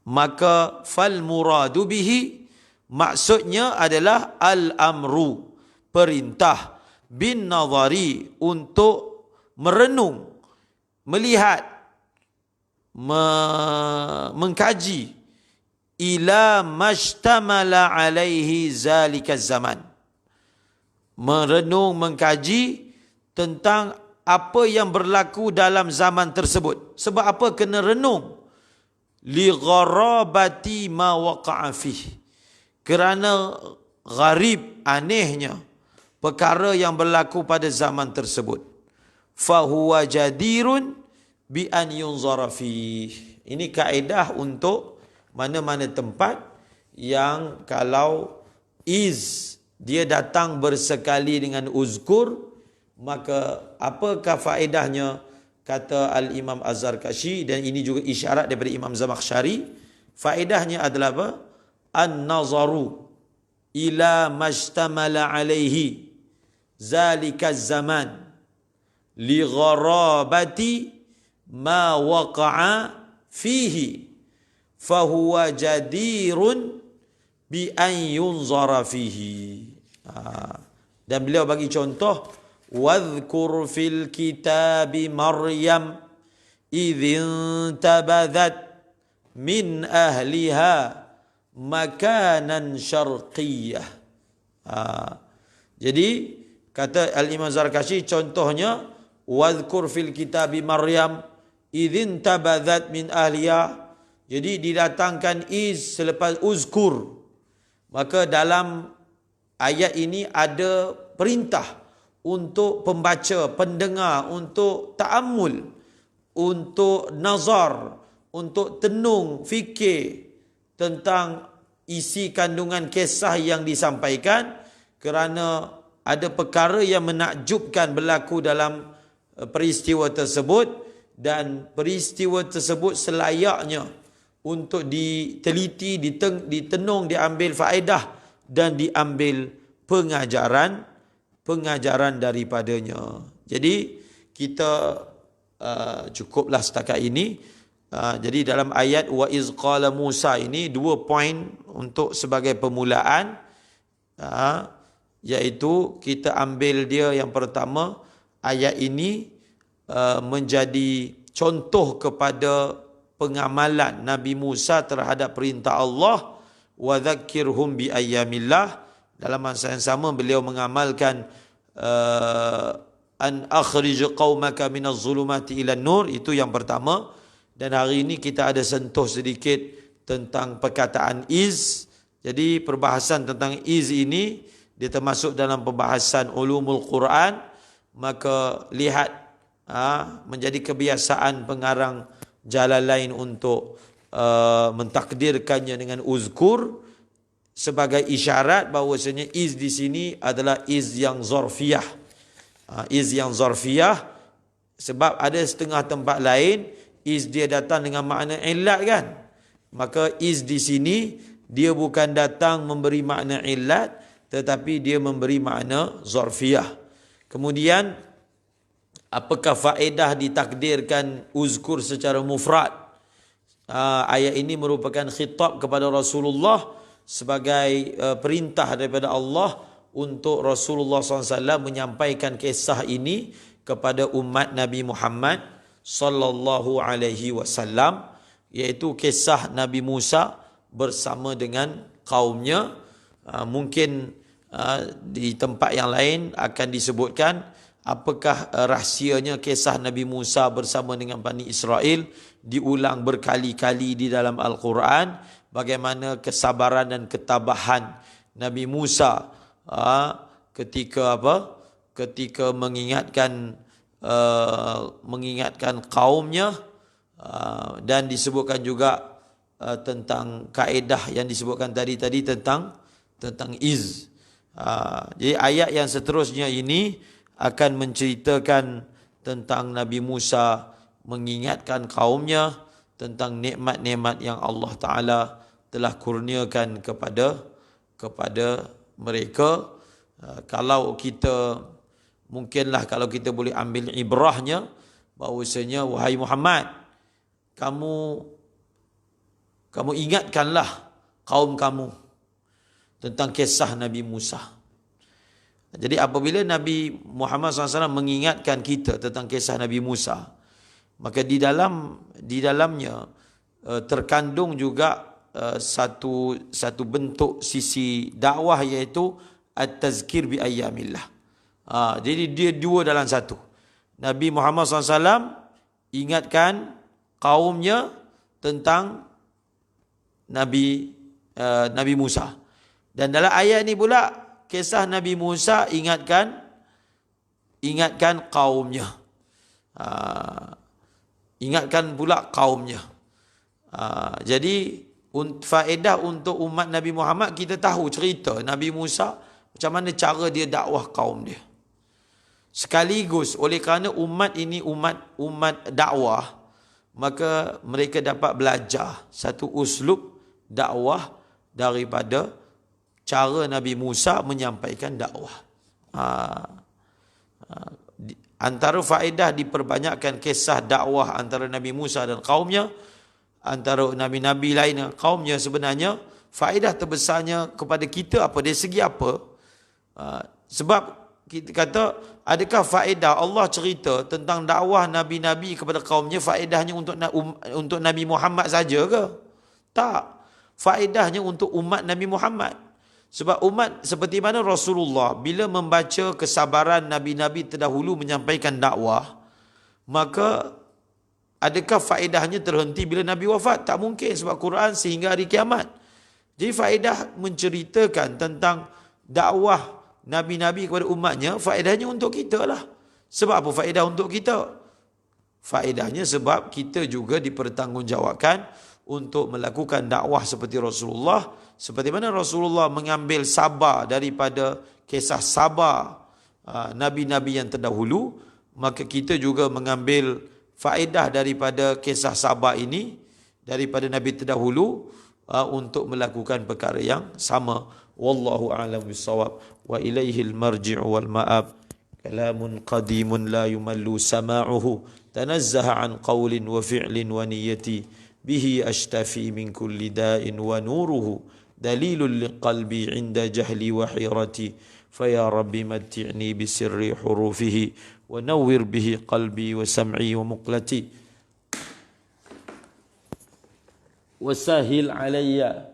maka fal muradu bihi, maksudnya adalah al-amru, perintah, bin nazari, untuk merenung, melihat, mengkaji, ila majtamala alaihi zalika zaman, merenung, mengkaji tentang apa yang berlaku dalam zaman tersebut. Sebab apa kena renung? Li gharabati ma waqa'a fih, kerana gharib, anehnya perkara yang berlaku pada zaman tersebut. Fahuwa jadirun bi an yunzara fih. Ini kaedah untuk mana-mana tempat yang kalau iz dia datang bersekali dengan uzkur, maka apakah faedahnya? Kata Al-Imam Az-Zarkashi, dan ini juga isyarat daripada Imam Zamakhsyari, faedahnya adalah apa? An-nazaru ila majtamala alaihi zalika zaman li gharabati ma waqa'a fihi fahuwa jadirun bi an yunzara fihi. Dan beliau bagi contoh, wadhkur fil kitabi Maryam idhin tabadhat min ahliha makanan syarqiyah. Jadi kata Al-Imam Zarkashi, contohnya wadhkur fil kitabi Maryam idhin tabadhat min ahliha, jadi didatangkan iz selepas uzkur, maka dalam ayat ini ada perintah untuk pembaca, pendengar, untuk ta'ammul, untuk nazar, untuk tenung, fikir tentang isi kandungan kisah yang disampaikan, kerana ada perkara yang menakjubkan berlaku dalam peristiwa tersebut, dan peristiwa tersebut selayaknya untuk diteliti, ditenung, diambil faedah dan diambil pengajaran daripadanya. Jadi kita cukuplah setakat ini. Jadi dalam ayat wa iz qala Musa ini 2 poin untuk sebagai permulaan, iaitu kita ambil dia yang pertama, ayat ini menjadi contoh kepada pengamalan Nabi Musa terhadap perintah Allah, wa dzakkirhum bi ayyamillah. Dalam masa yang sama beliau mengamalkan an akhrij qaumaka minaz zulumati ilan nur, itu yang pertama. Dan hari ini kita ada sentuh sedikit tentang perkataan iz. Jadi perbahasan tentang iz ini dia termasuk dalam pembahasan ulumul Quran. Maka lihat menjadi kebiasaan pengarang Jalalain untuk mentakdirkannya dengan uzkur sebagai isyarat bahawasanya iz di sini adalah iz yang zarfiyah. Iz yang zarfiyah, sebab ada setengah tempat lain iz dia datang dengan makna illat kan. Maka iz di sini dia bukan datang memberi makna illat, tetapi dia memberi makna zarfiyah. Kemudian apakah faedah ditakdirkan uzkur secara mufrad? Ayat ini merupakan khitab kepada Rasulullah sebagai perintah daripada Allah untuk Rasulullah SAW menyampaikan kisah ini kepada umat Nabi Muhammad sallallahu alaihi wasallam, iaitu kisah Nabi Musa bersama dengan kaumnya. Mungkin di tempat yang lain akan disebutkan apakah rahsianya kisah Nabi Musa bersama dengan Bani Israel diulang berkali-kali di dalam Al-Quran. Bagaimana kesabaran dan ketabahan Nabi Musa ketika mengingatkan kaumnya, dan disebutkan juga tentang kaedah yang disebutkan tadi tentang iz. Jadi ayat yang seterusnya ini akan menceritakan tentang Nabi Musa mengingatkan kaumnya tentang nikmat-nikmat yang Allah Ta'ala telah kurniakan kepada mereka. Kalau kita boleh ambil ibrahnya, bahawasanya wahai Muhammad, kamu ingatkanlah kaum kamu tentang kisah Nabi Musa. Jadi apabila Nabi Muhammad SAW mengingatkan kita tentang kisah Nabi Musa, maka di dalamnya terkandung juga satu bentuk sisi dakwah, iaitu at-tazkir bi ayyamillah. Jadi dia dua dalam satu. Nabi Muhammad SAW ingatkan kaumnya tentang Nabi Musa. Dan dalam ayat ini pula kisah Nabi Musa ingatkan kaumnya. Ingatkan pula kaumnya. Jadi faedah untuk umat Nabi Muhammad, kita tahu cerita Nabi Musa macam mana cara dia dakwah kaum dia. Sekaligus oleh kerana umat ini umat dakwah, maka mereka dapat belajar satu uslub dakwah daripada cara Nabi Musa menyampaikan dakwah. Antara faedah diperbanyakkan kisah dakwah antara Nabi Musa dan kaumnya, antara nabi-nabi lain dan kaumnya, sebenarnya faedah terbesarnya kepada kita apa? Dari segi apa? Sebab kita kata, adakah faedah Allah cerita tentang dakwah nabi-nabi kepada kaumnya, faedahnya untuk Nabi Muhammad saja ke? Tak. Faedahnya untuk umat Nabi Muhammad. Sebab umat seperti mana Rasulullah bila membaca kesabaran nabi-nabi terdahulu menyampaikan dakwah, maka adakah faedahnya terhenti bila Nabi wafat? Tak mungkin, sebab Quran sehingga hari kiamat. Jadi faedah menceritakan tentang dakwah nabi-nabi kepada umatnya, faedahnya untuk kita lah. Sebab apa faedah untuk kita? Faedahnya sebab kita juga dipertanggungjawabkan untuk melakukan dakwah seperti Rasulullah. Seperti mana Rasulullah mengambil sabar daripada kisah sabar nabi-nabi yang terdahulu, maka kita juga mengambil faedah daripada kisah sabar ini daripada nabi terdahulu untuk melakukan perkara yang sama. Wallahu a'lam bissawab. Wa ilaihil marji'u wal ma'ab. Kalamun qadimun la yumallu sama'uhu. Tanazzaha an qawlin wa fi'lin wa niyyati. Bihi ashtafi min kulli da'in wa nuruhu. Dalilun liqalbi inda jahli wa hirati. Faya Rabbi matti'ni bisirri hurufihi. Wa nawwir bihi qalbi wa sam'i wa muqlati. Wasahil alayya.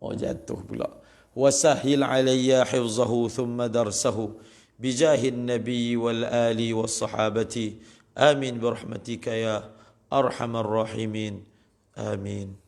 Jatuh pula. Wasahil alayya hifzahu thumma darsahu. Bijahin nabi wal ali was sahabati. Amin birahmatika ya arhamar rahimin. Amin.